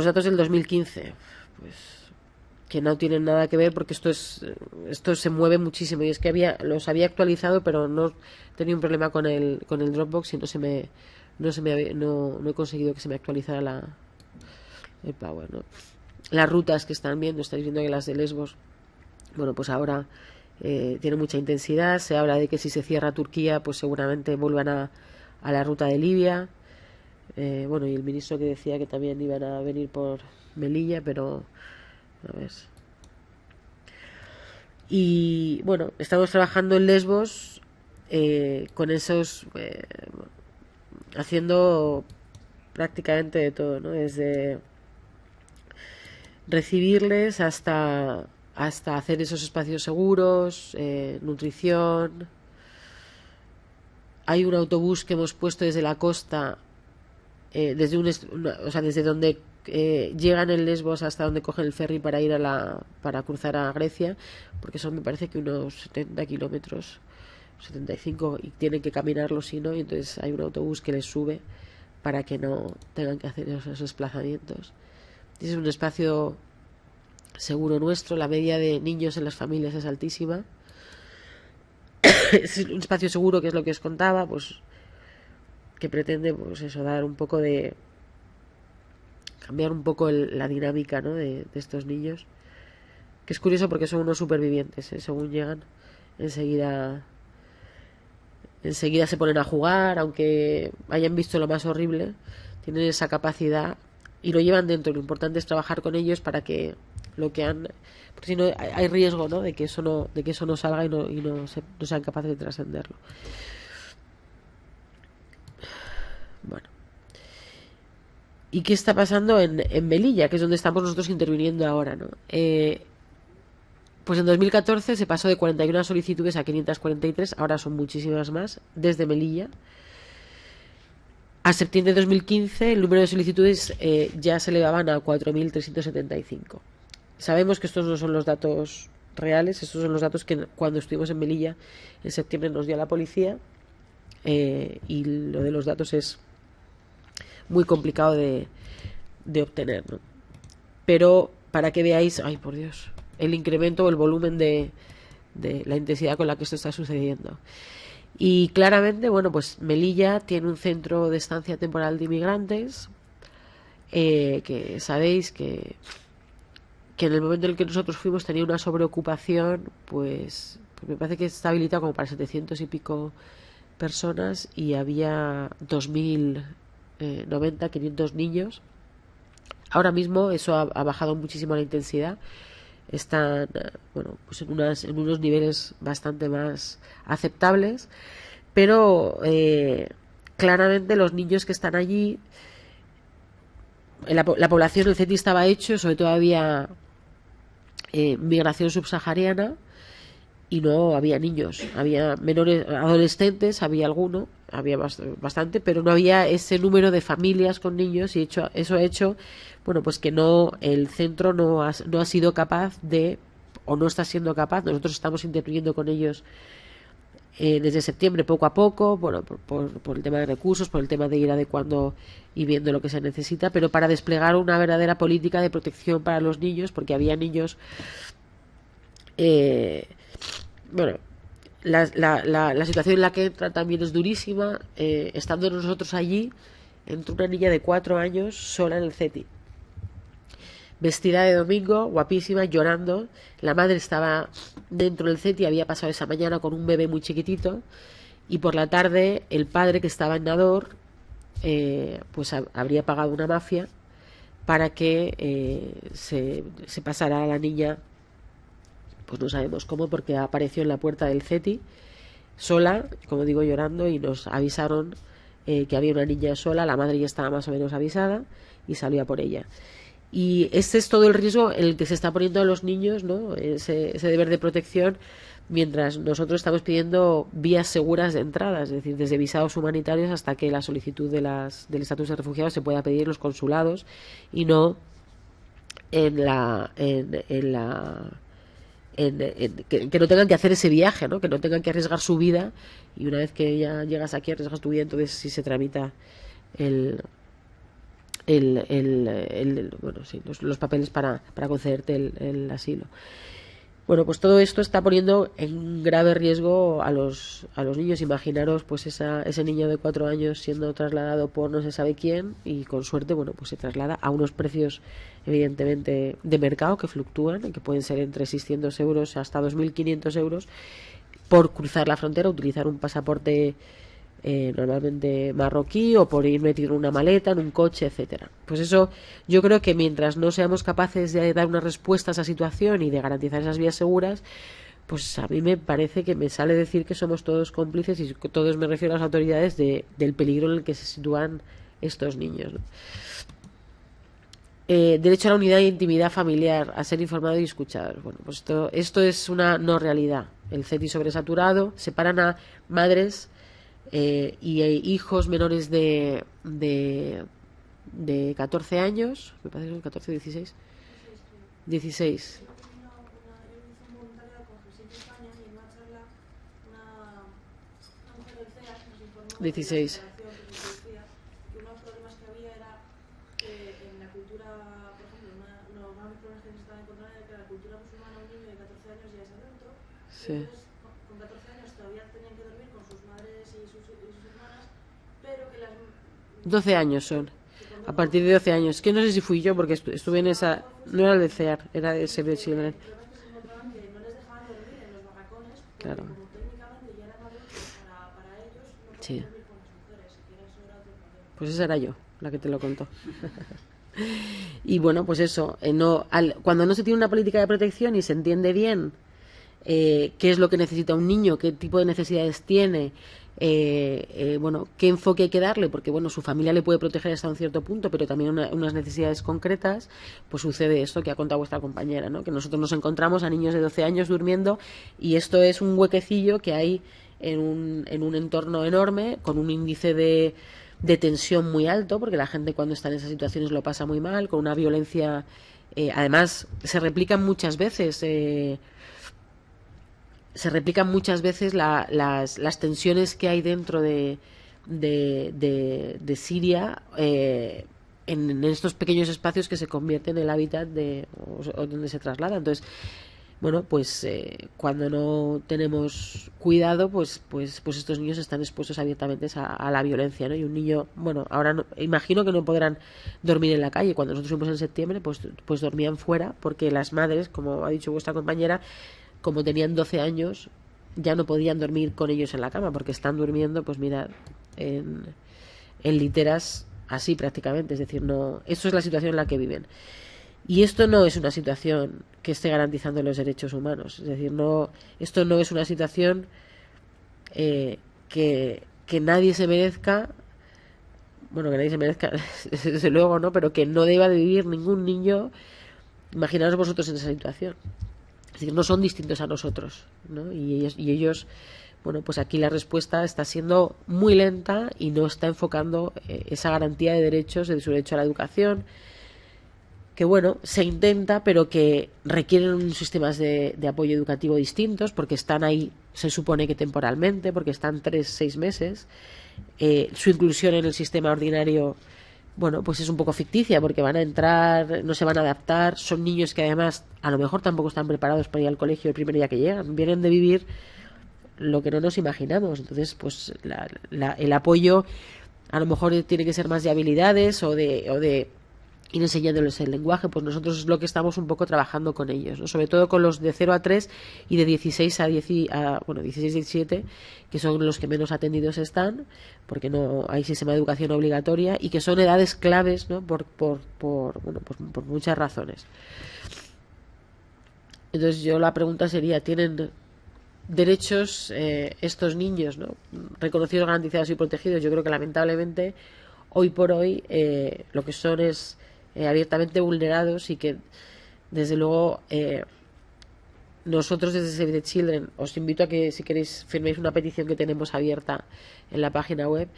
datos del 2015, pues que no tienen nada que ver, porque esto se mueve muchísimo, y es que los había actualizado, pero no tenía un problema con el Dropbox, y no he conseguido que se me actualizara el Power, ¿no? Las rutas que están viendo, estáis viendo que las de Lesbos, bueno, pues ahora tiene mucha intensidad. Se habla de que si se cierra Turquía, pues seguramente vuelvan a la ruta de Libia. Bueno, y el ministro que decía que también iban a venir por Melilla, pero a ver. Y bueno, estamos trabajando en Lesbos con esos, haciendo prácticamente de todo, ¿no? Desde recibirles hasta hacer esos espacios seguros, nutrición. Hay un autobús que hemos puesto desde la costa desde donde llegan en Lesbos hasta donde cogen el ferry para ir para cruzar a Grecia, porque son, me parece que unos 70 kilómetros, 75, y tienen que caminarlo si no, y entonces hay un autobús que les sube para que no tengan que hacer esos desplazamientos. Es un espacio seguro nuestro, la media de niños en las familias es altísima. Es un espacio seguro, que es lo que os contaba, pues que pretende, pues eso, dar un poco de cambiar un poco la dinámica, ¿no?, de estos niños, que es curioso porque son unos supervivientes, ¿eh? Según llegan enseguida se ponen a jugar, aunque hayan visto lo más horrible, tienen esa capacidad y lo llevan dentro. Lo importante es trabajar con ellos para que lo que han, porque si no hay riesgo, ¿no?, de que eso no salga y no sean capaces de trascenderlo. Bueno, ¿y qué está pasando en Melilla, que es donde estamos nosotros interviniendo ahora, ¿no? Pues en 2014 se pasó de 41 solicitudes a 543, ahora son muchísimas más, desde Melilla. A septiembre de 2015 el número de solicitudes ya se elevaban a 4.375. Sabemos que estos no son los datos reales, estos son los datos que cuando estuvimos en Melilla en septiembre nos dio la policía, y lo de los datos es muy complicado de obtener, ¿no? Pero para que veáis, ay por Dios, el incremento o el volumen de la intensidad con la que esto está sucediendo. Y claramente, bueno, pues Melilla tiene un centro de estancia temporal de inmigrantes, que sabéis que en el momento en el que nosotros fuimos tenía una sobreocupación, pues me parece que está habilitado como para 700 y pico personas, y había 2.090, 500 niños. Ahora mismo eso ha bajado muchísimo la intensidad. Están, bueno, pues en unos niveles bastante más aceptables, pero claramente los niños que están allí, la población, el CETI estaba hecho, sobre todo había migración subsahariana, y no había niños, había menores, adolescentes, había alguno, había bastante, pero no había ese número de familias con niños, y eso ha hecho, bueno, pues que el centro no ha sido capaz de, o no está siendo capaz. Nosotros estamos interviniendo con ellos desde septiembre poco a poco, bueno, por el tema de recursos, por el tema de ir adecuando y viendo lo que se necesita, pero para desplegar una verdadera política de protección para los niños, porque había niños, bueno, la situación en la que entran también es durísima. Estando nosotros allí, entró una niña de 4 años sola en el CETI, vestida de domingo, guapísima, llorando. La madre estaba dentro del CETI, había pasado esa mañana con un bebé muy chiquitito, y por la tarde el padre, que estaba en Nador, pues habría pagado una mafia para que se pasara a la niña, pues no sabemos cómo, porque apareció en la puerta del CETI sola, como digo, llorando, y nos avisaron que había una niña sola. La madre ya estaba más o menos avisada y salió a por ella. Y este es todo el riesgo en el que se está poniendo a los niños, ¿no?, ese deber de protección, mientras nosotros estamos pidiendo vías seguras de entrada, es decir, desde visados humanitarios hasta que la solicitud del estatus de refugiado se pueda pedir en los consulados, y no que no tengan que hacer ese viaje, ¿no?, que no tengan que arriesgar su vida, y una vez que ya llegas aquí arriesgas tu vida, entonces sí se tramita bueno, sí, los papeles para concederte el asilo. Bueno, pues todo esto está poniendo en grave riesgo a los niños. Imaginaros, pues ese niño de 4 años siendo trasladado por no se sabe quién, y con suerte, bueno, pues se traslada a unos precios evidentemente de mercado que fluctúan, que pueden ser entre 600 euros hasta 2.500 euros por cruzar la frontera, utilizar un pasaporte normalmente marroquí, o por ir metido en una maleta, en un coche, etcétera. Pues eso, yo creo que mientras no seamos capaces de dar una respuesta a esa situación y de garantizar esas vías seguras, pues a mí me parece que me sale decir que somos todos cómplices, y todos me refiero a las autoridades, del peligro en el que se sitúan estos niños, ¿no? Derecho a la unidad e intimidad familiar, a ser informado y escuchado. Bueno, pues esto es una no realidad. El CETI sobresaturado, separan a madres y hijos menores de de 14 años, me parece que son 14 o 16. 16. 16. Sí. Con 14 años todavía tenían que dormir con sus madres y sus hermanas, pero que las... 12 años son. A partir de 12 años. Que no sé si fui yo, porque estuve en esa... No era el de CEAR, era de Save the Children. Claro. Sí. Pues esa era yo, la que te lo contó. Y bueno, pues eso. Cuando no se tiene una política de protección y se entiende bien qué es lo que necesita un niño, qué tipo de necesidades tiene, bueno, qué enfoque hay que darle, porque bueno, su familia le puede proteger hasta un cierto punto, pero también unas necesidades concretas, pues sucede esto que ha contado vuestra compañera, ¿no? Que nosotros nos encontramos a niños de 12 años durmiendo y esto es un huequecillo que hay en un entorno enorme, con un índice de tensión muy alto, porque la gente cuando está en esas situaciones lo pasa muy mal, con una violencia, además se replican muchas veces las tensiones que hay dentro de Siria en estos pequeños espacios que se convierten en el hábitat o donde se traslada. Entonces, bueno, pues cuando no tenemos cuidado, pues estos niños están expuestos abiertamente a la violencia, ¿no? Y un niño, bueno, ahora imagino que no podrán dormir en la calle. Cuando nosotros fuimos en septiembre, pues dormían fuera, porque las madres, como ha dicho vuestra compañera, como tenían 12 años, ya no podían dormir con ellos en la cama, porque están durmiendo, pues mirad, en literas así prácticamente. Es decir, no, eso es la situación en la que viven. Y esto no es una situación que esté garantizando los derechos humanos. Es decir, esto no es una situación que nadie se merezca. Bueno, que nadie se merezca, desde luego, ¿no? Pero que no deba de vivir ningún niño. Imaginaos vosotros en esa situación. Es decir, no son distintos a nosotros, ¿no? Y ellos, bueno, pues aquí la respuesta está siendo muy lenta y no está enfocando esa garantía de derechos, de su derecho a la educación, que bueno, se intenta, pero que requieren sistemas de apoyo educativo distintos, porque están ahí, se supone que temporalmente, porque están 3-6 meses. Su inclusión en el sistema ordinario, bueno, pues es un poco ficticia, porque van a entrar, no se van a adaptar, son niños que además a lo mejor tampoco están preparados para ir al colegio el primer día que llegan, vienen de vivir lo que no nos imaginamos. Entonces, pues el apoyo a lo mejor tiene que ser más de habilidades o de ir enseñándoles el lenguaje. Pues nosotros es lo que estamos un poco trabajando con ellos, ¿no? Sobre todo con los de 0 a 3 y de 16 a 17, que son los que menos atendidos están, porque no hay sistema de educación obligatoria y que son edades claves, ¿no? por muchas razones. Entonces la pregunta sería, ¿tienen derechos estos niños, ¿no? Reconocidos, garantizados y protegidos? Yo creo que lamentablemente hoy por hoy lo que son es abiertamente vulnerados, y que desde luego nosotros desde Save the Children os invito a que, si queréis, firméis una petición que tenemos abierta en la página web.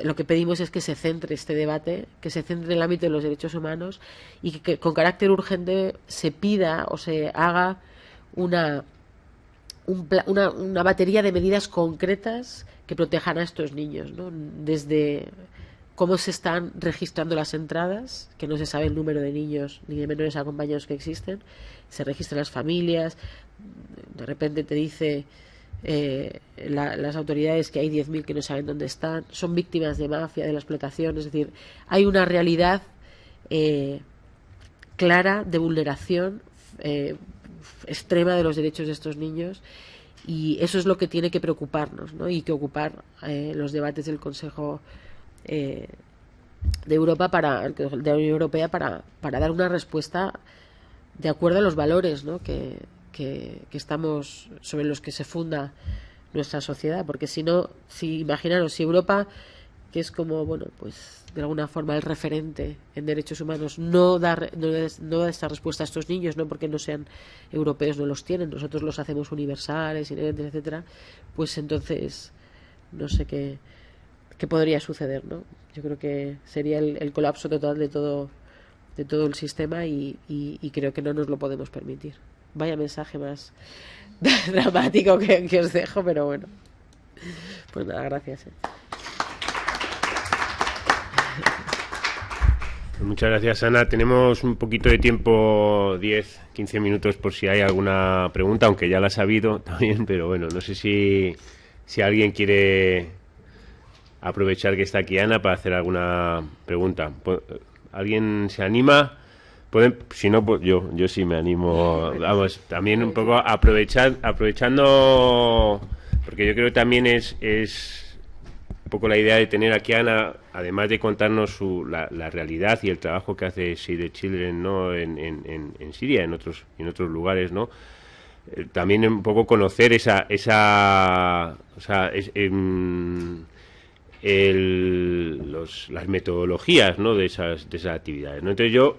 Lo que pedimos es que se centre este debate, que se centre en el ámbito de los derechos humanos, y que con carácter urgente se pida o se haga una batería de medidas concretas que protejan a estos niños, ¿no? Desde cómo se están registrando las entradas, que no se sabe el número de niños ni de menores acompañados que existen, se registran las familias, de repente te dice las autoridades que hay 10.000 que no saben dónde están, son víctimas de mafia, de la explotación. Es decir, hay una realidad clara de vulneración extrema de los derechos de estos niños, y eso es lo que tiene que preocuparnos, ¿no? Y que ocupar los debates del Consejo de Europa, de la Unión Europea, para dar una respuesta de acuerdo a los valores, ¿no? que estamos, sobre los que se funda nuestra sociedad. Porque imaginaros, si Europa, que es como, bueno, pues de alguna forma el referente en derechos humanos, no da esta respuesta a estos niños, no porque no sean europeos, no los tienen, nosotros los hacemos universales, inherentes, etcétera, pues entonces no sé qué podría suceder, ¿no? Yo creo que sería el colapso total de todo el sistema y creo que no nos lo podemos permitir. Vaya mensaje más dramático que os dejo, pero bueno. Pues nada, gracias. Muchas gracias, Ana. Tenemos un poquito de tiempo, 10, 15 minutos, por si hay alguna pregunta, aunque ya la has sabido también, pero bueno, no sé si alguien quiere aprovechar que está aquí Ana para hacer alguna pregunta. ¿Alguien se anima? Si no, pues yo sí me animo. Vamos, también un poco aprovechando, porque yo creo que también es un poco la idea de tener aquí a Ana, además de contarnos la realidad y el trabajo que hace Save the Children, ¿no? en Siria, en otros lugares, ¿no? También un poco conocer las metodologías, ¿no? de esas actividades, ¿no? Entonces yo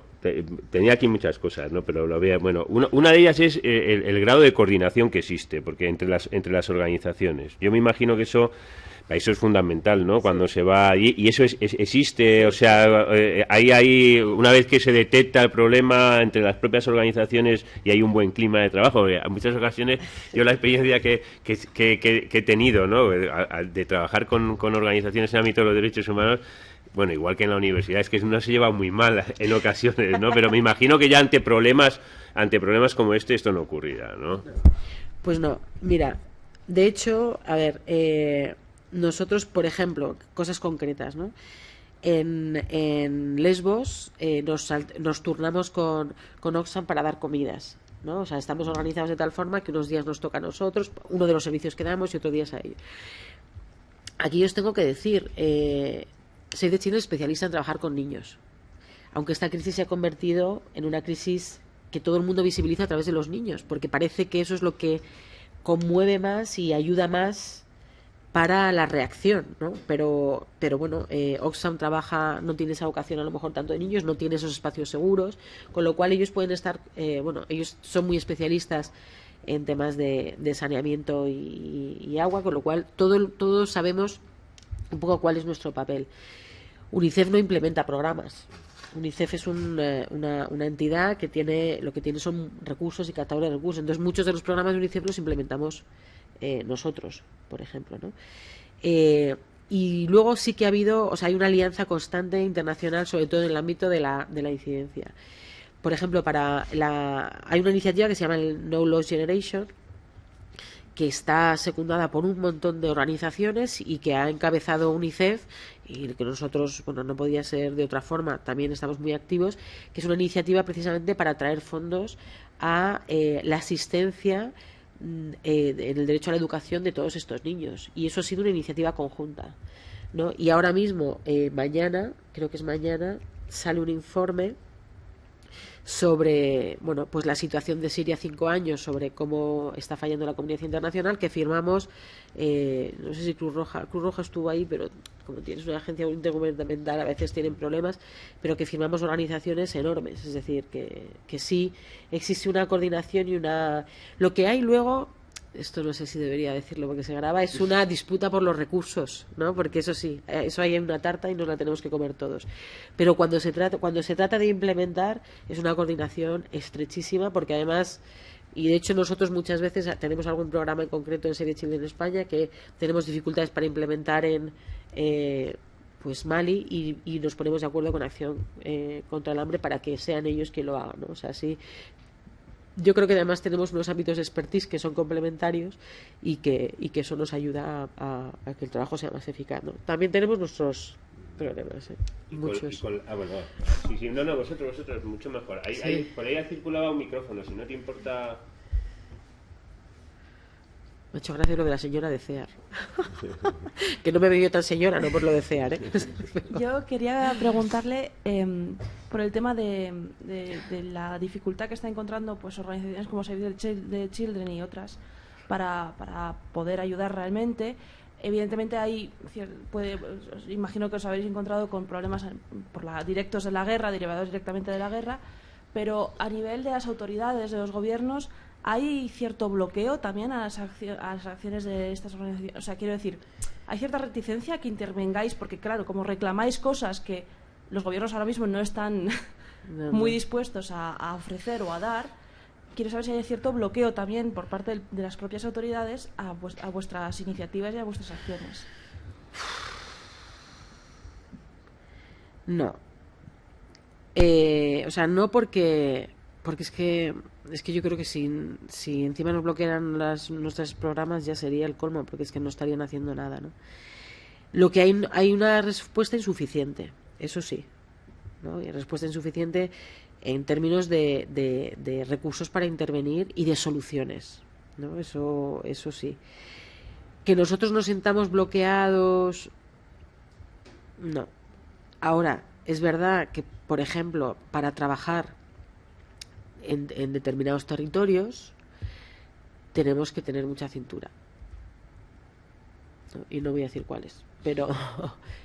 tenía aquí muchas cosas, ¿no? Pero lo veía, bueno, una de ellas es el grado de coordinación que existe, porque entre las organizaciones. Yo me imagino que eso es fundamental, ¿no? Cuando se va allí, y eso existe, o sea, ahí una vez que se detecta el problema entre las propias organizaciones y hay un buen clima de trabajo. En muchas ocasiones yo la experiencia que he tenido, ¿no? De trabajar con organizaciones en el ámbito de los derechos humanos, bueno, igual que en la universidad, es que uno se lleva muy mal en ocasiones, ¿no? Pero me imagino que ya ante problemas como esto no ocurrirá, ¿no? Pues no, mira, de hecho, a ver, nosotros, por ejemplo, cosas concretas, ¿no? En Lesbos nos turnamos con Oxfam para dar comidas, ¿no? O sea, estamos organizados de tal forma que unos días nos toca a nosotros, uno de los servicios que damos y otros días a ellos. Aquí os tengo que decir, Save the Children es especialista en trabajar con niños, aunque esta crisis se ha convertido en una crisis que todo el mundo visibiliza a través de los niños, porque parece que eso es lo que conmueve más y ayuda más para la reacción, ¿no? Pero bueno, Oxfam no tiene esa vocación a lo mejor tanto de niños, no tiene esos espacios seguros, con lo cual ellos pueden estar, ellos son muy especialistas en temas de saneamiento y agua, con lo cual todos sabemos un poco cuál es nuestro papel. UNICEF no implementa programas. UNICEF es una entidad que lo que tiene son recursos y catálogos de recursos. Entonces muchos de los programas de UNICEF los implementamos nosotros, por ejemplo, ¿no? Y luego sí que hay una alianza constante internacional, sobre todo en el ámbito de la incidencia. Por ejemplo, hay una iniciativa que se llama el No Loss Generation, que está secundada por un montón de organizaciones y que ha encabezado UNICEF, y que nosotros, bueno, no podía ser de otra forma, también estamos muy activos, que es una iniciativa precisamente para traer fondos a la asistencia en el derecho a la educación de todos estos niños, y eso ha sido una iniciativa conjunta, ¿no? Y ahora mismo, creo que es mañana, sale un informe sobre, bueno, pues la situación de Siria 5 años, sobre cómo está fallando la comunidad internacional, que firmamos, no sé si Cruz Roja estuvo ahí, pero como tienes una agencia intergubernamental a veces tienen problemas, pero que firmamos organizaciones enormes, es decir, que sí existe una coordinación y lo que hay luego, esto no sé si debería decirlo porque se graba, es una disputa por los recursos, ¿no? Porque eso sí, eso hay en una tarta y nos la tenemos que comer todos. Pero cuando se trata de implementar, es una coordinación estrechísima, porque además, y de hecho nosotros muchas veces tenemos algún programa en concreto en Save the Children en España que tenemos dificultades para implementar en pues Mali, y nos ponemos de acuerdo con Acción contra el Hambre para que sean ellos quien lo hagan, ¿no? O sea, sí. Yo creo que además tenemos unos ámbitos de expertise que son complementarios y que eso nos ayuda a que el trabajo sea más eficaz, ¿no? También tenemos nuestros problemas, muchos. No, vosotros, mucho mejor. Por ahí ha circulado un micrófono, si no te importa. Me ha hecho gracia lo de la señora de CEAR. Que no me veo tan señora, no por lo de CEAR, ¿eh? Yo quería preguntarle por el tema de la dificultad que está encontrando pues organizaciones como Save the Children y otras para poder ayudar realmente. Evidentemente imagino que os habéis encontrado con problemas directos de la guerra, derivados directamente de la guerra, pero a nivel de las autoridades, de los gobiernos, ¿hay cierto bloqueo también a las acciones de estas organizaciones? O sea, quiero decir, hay cierta reticencia a que intervengáis, porque claro, como reclamáis cosas que los gobiernos ahora mismo no están muy dispuestos a ofrecer o a dar, quiero saber si hay cierto bloqueo también por parte de las propias autoridades a vuestras iniciativas y a vuestras acciones. No. O sea, no porque es que yo creo que si encima nos bloquearan nuestros programas ya sería el colmo, porque es que no estarían haciendo nada, ¿no? Lo que hay una respuesta insuficiente, eso sí, ¿no? Y respuesta insuficiente en términos de recursos para intervenir y de soluciones, ¿no? Eso sí. Que nosotros nos sintamos bloqueados, no. Ahora, es verdad que, por ejemplo, para trabajar en determinados territorios tenemos que tener mucha cintura, ¿no? Y no voy a decir cuáles, pero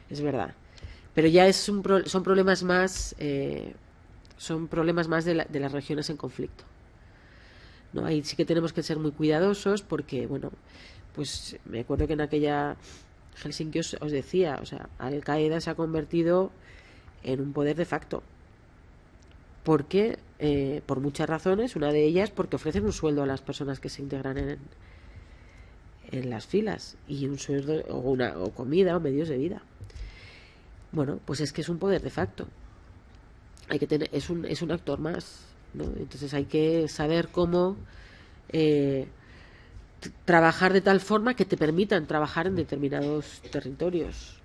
es verdad. Pero ya son problemas más de las regiones en conflicto, ¿no? Ahí sí que tenemos que ser muy cuidadosos porque, bueno, pues me acuerdo que en aquella Helsinki os decía, o sea, Al-Qaeda se ha convertido en un poder de facto. Porque, por muchas razones, una de ellas porque ofrecen un sueldo a las personas que se integran en las filas, y un sueldo o comida o medios de vida. Bueno, pues es que es un poder de facto. Hay que tener, es un actor más, ¿no? Entonces hay que saber cómo trabajar de tal forma que te permitan trabajar en determinados territorios,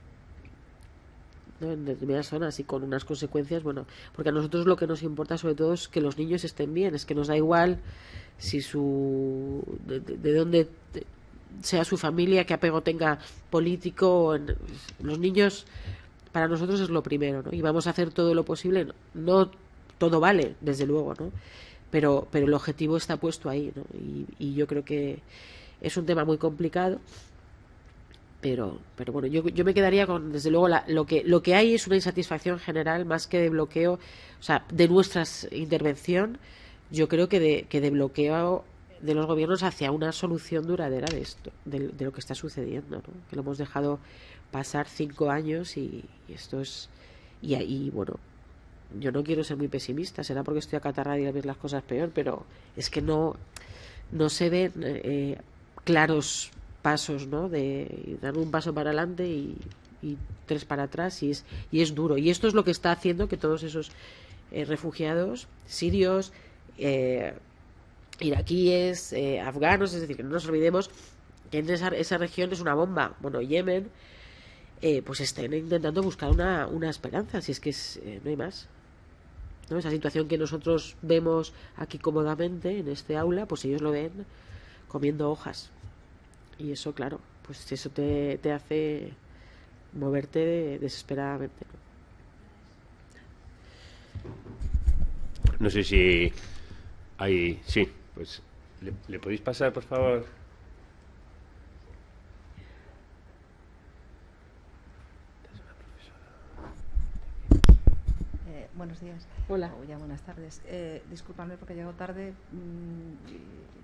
¿no? En determinadas zonas, y con unas consecuencias, bueno, porque a nosotros lo que nos importa sobre todo es que los niños estén bien. Es que nos da igual si de dónde sea su familia, qué apego tenga político. Los niños para nosotros es lo primero, ¿no? Y vamos a hacer todo lo posible. No todo vale, desde luego, ¿no? Pero el objetivo está puesto ahí, ¿no? Y yo creo que es un tema muy complicado. Pero bueno, yo me quedaría con, desde luego, lo que hay es una insatisfacción general más que de bloqueo, o sea, de nuestra intervención. Yo creo que de bloqueo de los gobiernos hacia una solución duradera de esto, de lo que está sucediendo, ¿no? Que lo hemos dejado pasar 5 años y esto es... Y ahí, bueno, yo no quiero ser muy pesimista, será porque estoy acatarrada y a ver las cosas peor, pero es que no se ven claros pasos, ¿no? De dar un paso para adelante y 3 para atrás, y es duro. Y esto es lo que está haciendo que todos esos refugiados sirios, iraquíes, afganos, es decir, que no nos olvidemos que en esa región es una bomba. Bueno, Yemen, pues estén intentando buscar una esperanza, si es que no hay más, ¿no? Esa situación que nosotros vemos aquí cómodamente en este aula, pues ellos lo ven comiendo hojas. Y eso, claro, pues eso te hace moverte desesperadamente, ¿no? No sé si hay... Sí, pues ¿le podéis pasar, por favor? Buenos días. Hola. O ya buenas tardes. Discúlpame porque llego tarde.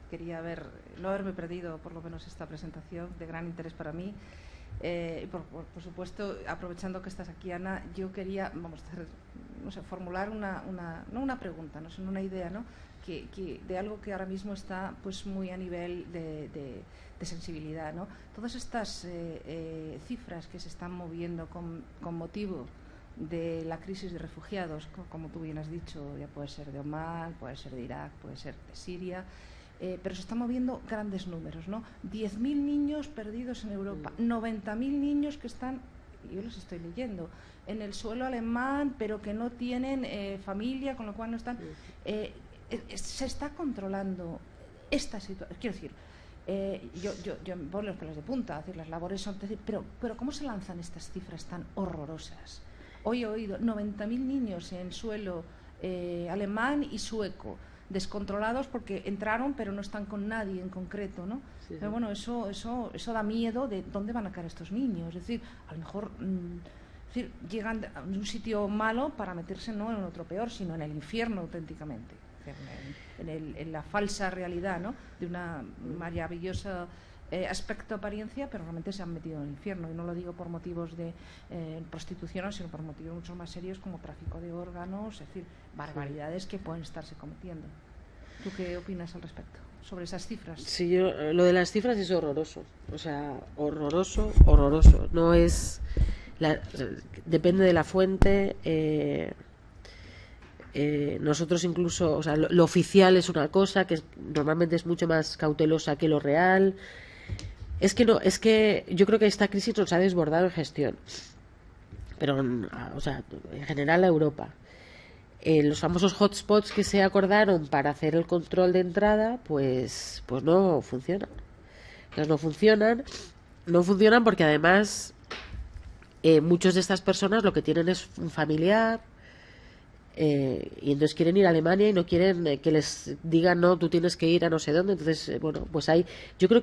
Quería no haberme perdido por lo menos esta presentación de gran interés para mí. Y por supuesto, aprovechando que estás aquí, Ana, yo quería, formular no una pregunta, no sino una idea, ¿no? Que de algo que ahora mismo está pues muy a nivel de sensibilidad, ¿no? Todas estas cifras que se están moviendo con motivo de la crisis de refugiados, como tú bien has dicho, ya puede ser de Omán, puede ser de Irak, puede ser de Siria, pero se están moviendo grandes números, ¿no? 10.000 niños perdidos en Europa, 90.000 niños que están, yo los estoy leyendo, en el suelo alemán, pero que no tienen familia, con lo cual no están... se está controlando esta situación, quiero decir... yo me pongo los pelos de punta, decir, las labores son... Pero ¿cómo se lanzan estas cifras tan horrorosas? Hoy he oído 90.000 niños en suelo alemán y sueco, descontrolados porque entraron pero no están con nadie en concreto, ¿no? Sí. Pero bueno, eso da miedo de dónde van a caer estos niños. Es decir, a lo mejor llegan a un sitio malo para meterse no en otro peor, sino en el infierno auténticamente. Es en la falsa realidad, ¿no?, de una maravillosa aspecto, apariencia, pero realmente se han metido en el infierno. Y no lo digo por motivos de prostitución, sino por motivos mucho más serios como tráfico de órganos, es decir, barbaridades que pueden estarse cometiendo. ¿Tú qué opinas al respecto sobre esas cifras? Sí, lo de las cifras es horroroso. O sea, horroroso. No es... depende de la fuente. Nosotros incluso, o sea, lo oficial es una cosa que normalmente es mucho más cautelosa que lo real. Es que yo creo que esta crisis nos ha desbordado en gestión, pero o sea, en general a Europa. Los famosos hotspots que se acordaron para hacer el control de entrada, pues no funcionan. Entonces no funcionan porque además muchas de estas personas lo que tienen es un familiar. Y entonces quieren ir a Alemania y no quieren que les digan no, tú tienes que ir a no sé dónde. Entonces, bueno, pues yo creo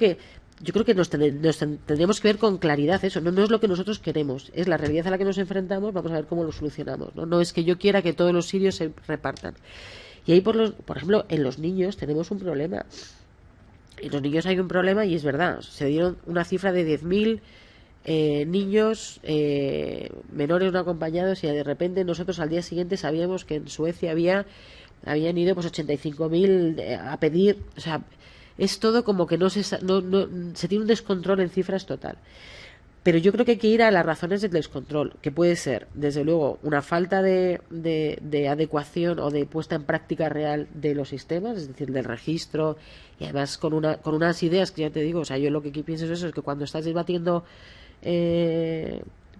que nos tendríamos que ver con claridad eso. No es lo que nosotros queremos, es la realidad a la que nos enfrentamos. Vamos a ver cómo lo solucionamos. No es que yo quiera que todos los sirios se repartan. Y ahí, por ejemplo, en los niños tenemos un problema. En los niños hay un problema y es verdad. Se dieron una cifra de 10.000 niños menores no acompañados, y de repente nosotros al día siguiente sabíamos que en Suecia habían ido pues 85.000 a pedir. O sea, es todo como que se tiene un descontrol en cifras total. Pero yo creo que hay que ir a las razones del descontrol, que puede ser, desde luego, una falta de adecuación o de puesta en práctica real de los sistemas, es decir, del registro, y además con unas ideas que ya te digo, o sea, yo lo que pienso es eso, es que cuando estás debatiendo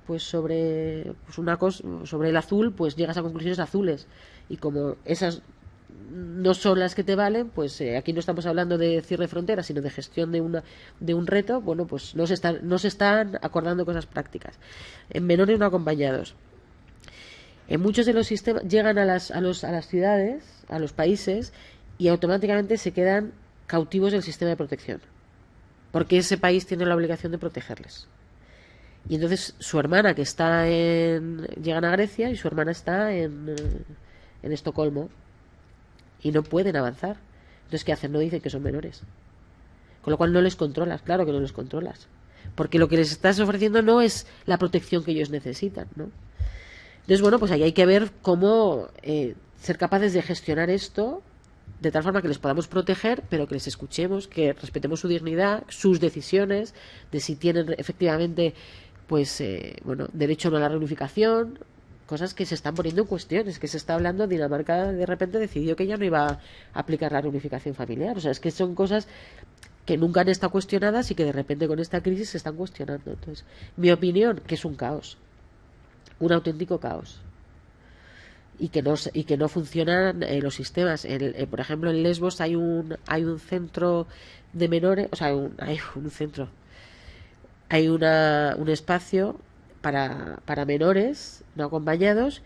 pues sobre una cosa, sobre el azul, pues llegas a conclusiones azules, y como esas no son las que te valen, pues aquí no estamos hablando de cierre de fronteras, sino de gestión de un reto. Bueno, pues no se están acordando cosas prácticas. En menores no acompañados, en muchos de los sistemas llegan a las ciudades, a los países, y automáticamente se quedan cautivos del sistema de protección, porque ese país tiene la obligación de protegerles. Y entonces su hermana, que llegan a Grecia, y su hermana está en Estocolmo, y no pueden avanzar. Entonces, ¿qué hacen? No dicen que son menores. Con lo cual no les controlas, claro que no les controlas, porque lo que les estás ofreciendo no es la protección que ellos necesitan, ¿no? Entonces, bueno, pues ahí hay que ver cómo ser capaces de gestionar esto de tal forma que les podamos proteger, pero que les escuchemos, que respetemos su dignidad, sus decisiones, de si tienen efectivamente pues derecho o no a la reunificación, cosas que se están poniendo en cuestión. Es que se está hablando, Dinamarca de repente decidió que ya no iba a aplicar la reunificación familiar. O sea, es que son cosas que nunca han estado cuestionadas y que de repente con esta crisis se están cuestionando. Entonces, mi opinión, que es un caos, un auténtico caos, y que no funcionan los sistemas. Por ejemplo, en Lesbos hay un centro de menores, o sea, hay un centro, hay un espacio para menores no acompañados,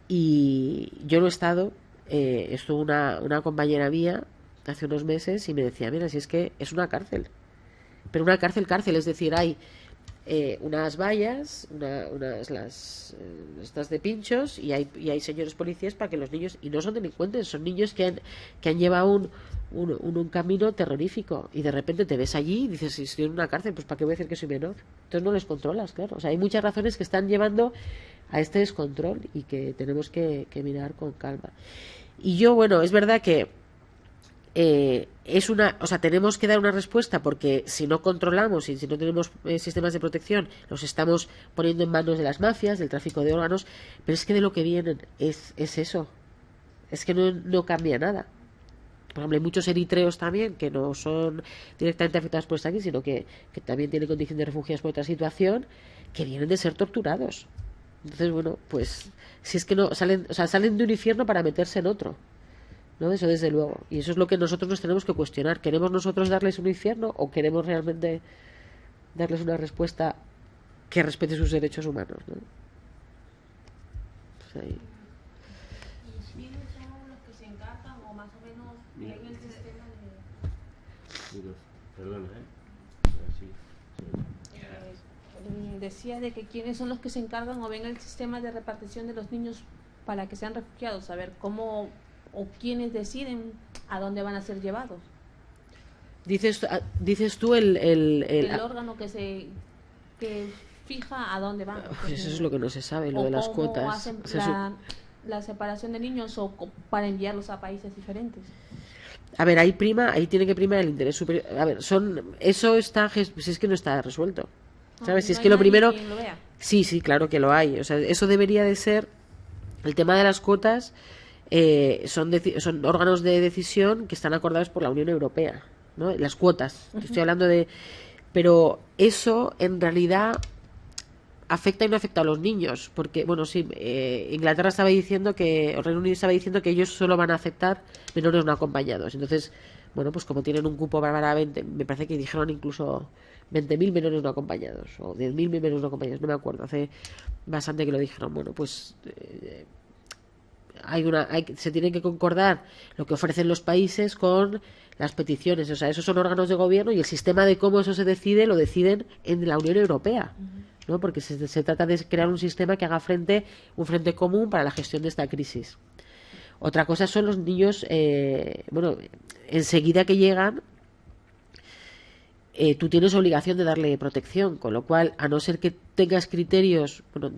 y yo no he estado. Estuvo una compañera mía hace unos meses y me decía, mira, si es que es una cárcel, pero una cárcel, es decir, hay unas vallas, estas de pinchos, y hay señores policías para que los niños, y no son delincuentes, son niños que han llevado un camino terrorífico, y de repente te ves allí y dices, si estoy en una cárcel, pues ¿para qué voy a decir que soy menor? Entonces no les controlas, claro. O sea, hay muchas razones que están llevando a este descontrol y que tenemos que mirar con calma. Y yo, bueno, es verdad que o sea, tenemos que dar una respuesta, porque si no controlamos y si no tenemos sistemas de protección, los estamos poniendo en manos de las mafias, del tráfico de órganos. Pero es que de lo que vienen es eso, es que no cambia nada. Por ejemplo, hay muchos eritreos también que no son directamente afectados por esta aquí, sino que también tienen condición de refugiados por otra situación, que vienen de ser torturados. Entonces, bueno, pues si es que no salen, o sea, salen de un infierno para meterse en otro, ¿no? Eso desde luego. Y eso es lo que nosotros nos tenemos que cuestionar. ¿Queremos nosotros darles un infierno o queremos realmente darles una respuesta que respete sus derechos humanos, ¿no? Pues ahí. ¿Quiénes son los que se encargan o más o menos ven el sistema de...? Perdona, decía de que quiénes son los que se encargan o ven el sistema de repartición de los niños para que sean refugiados, a ver cómo o quiénes deciden a dónde van a ser llevados. Dices tú el órgano que fija a dónde van. Pues eso es lo que no se sabe, lo o de las cómo cuotas. hacen la separación de niños para enviarlos a países diferentes. A ver, ahí tiene que primar el interés superior. A ver, eso está, si es que no está resuelto. ¿Sabes? Si es que lo primero... Quien lo vea. Sí, claro que lo hay. O sea, eso debería de ser... El tema de las cuotas son órganos de decisión que están acordados por la Unión Europea, ¿no? Las cuotas. Estoy hablando de... Pero eso, en realidad, afecta y no afecta a los niños. Porque, bueno, sí, Inglaterra estaba diciendo o Reino Unido estaba diciendo que ellos solo van a aceptar menores no acompañados. Entonces, bueno, pues como tienen un cupo para 20, me parece que dijeron incluso 20.000 menores no acompañados, o 10.000 menores no acompañados, no me acuerdo, hace bastante que lo dijeron. Bueno, pues se tiene que concordar lo que ofrecen los países con las peticiones. O sea, esos son órganos de gobierno y el sistema de cómo eso se decide lo deciden en la Unión Europea, ¿no? Porque se trata de crear un sistema que haga un frente común para la gestión de esta crisis. Otra cosa son los niños, enseguida que llegan, tú tienes obligación de darle protección, con lo cual, a no ser que tengas criterios, bueno,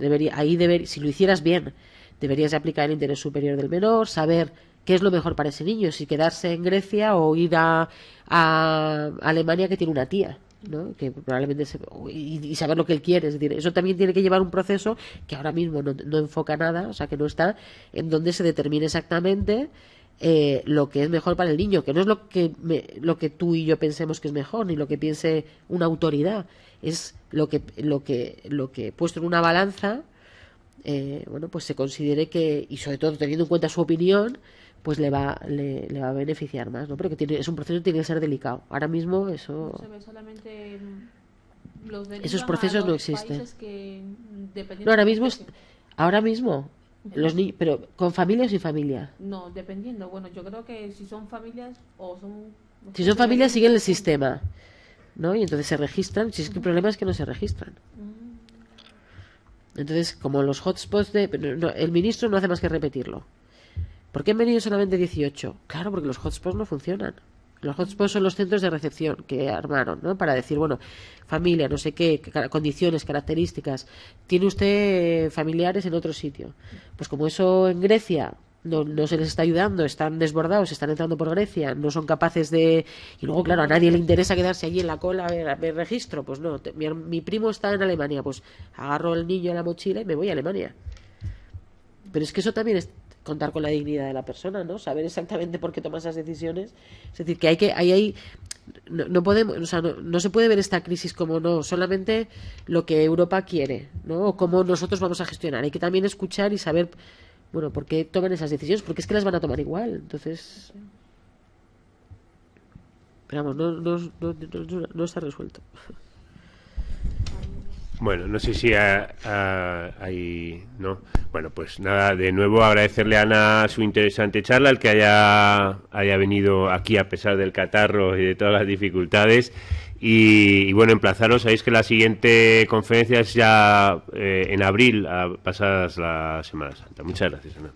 si lo hicieras bien, deberías aplicar el interés superior del menor, saber qué es lo mejor para ese niño, si quedarse en Grecia o ir a Alemania, que tiene una tía, ¿no? Que probablemente y saber lo que él quiere. Es decir, eso también tiene que llevar un proceso que ahora mismo no enfoca nada, o sea, que no está en donde se determine exactamente lo que es mejor para el niño, que no es lo que tú y yo pensemos que es mejor, ni lo que piense una autoridad, es lo que puesto en una balanza, pues se considere que, y sobre todo teniendo en cuenta su opinión, pues le va a beneficiar más, ¿no? Pero que es un proceso que tiene que ser delicado. Ahora mismo eso... No se ve solamente esos procesos no existen. No, ahora mismo los niños, pero con familia o sin familia. No, dependiendo. Bueno, yo creo que si son familias o son... Si son familias siguen el sistema, ¿no? Y entonces se registran. Si es que el problema es que no se registran. Entonces, como los hotspots el ministro no hace más que repetirlo. ¿Por qué han venido solamente 18? Claro, porque los hotspots no funcionan. Los hotspots son los centros de recepción que armaron, ¿no? Para decir, bueno, familia, no sé qué, condiciones, características. ¿Tiene usted familiares en otro sitio? Pues como eso en Grecia no se les está ayudando, están desbordados, están entrando por Grecia, no son capaces de... Y luego, claro, a nadie le interesa quedarse allí en la cola, a ver, me registro. Pues no, mi primo está en Alemania, pues agarro el niño en la mochila y me voy a Alemania. Pero es que eso también es contar con la dignidad de la persona, ¿no? Saber exactamente por qué toma esas decisiones. Es decir, que no podemos, o sea, no se puede ver esta crisis como no solamente lo que Europa quiere, ¿no? O cómo nosotros vamos a gestionar. Hay que también escuchar y saber, bueno, por qué toman esas decisiones, porque es que las van a tomar igual. Entonces, pero vamos, no está resuelto. Bueno, no sé si hay... ¿no? Bueno, pues nada, de nuevo agradecerle a Ana su interesante charla, el que haya venido aquí a pesar del catarro y de todas las dificultades. Y bueno, emplazaros, sabéis que la siguiente conferencia es ya en abril, pasadas la Semana Santa. Muchas gracias, Ana.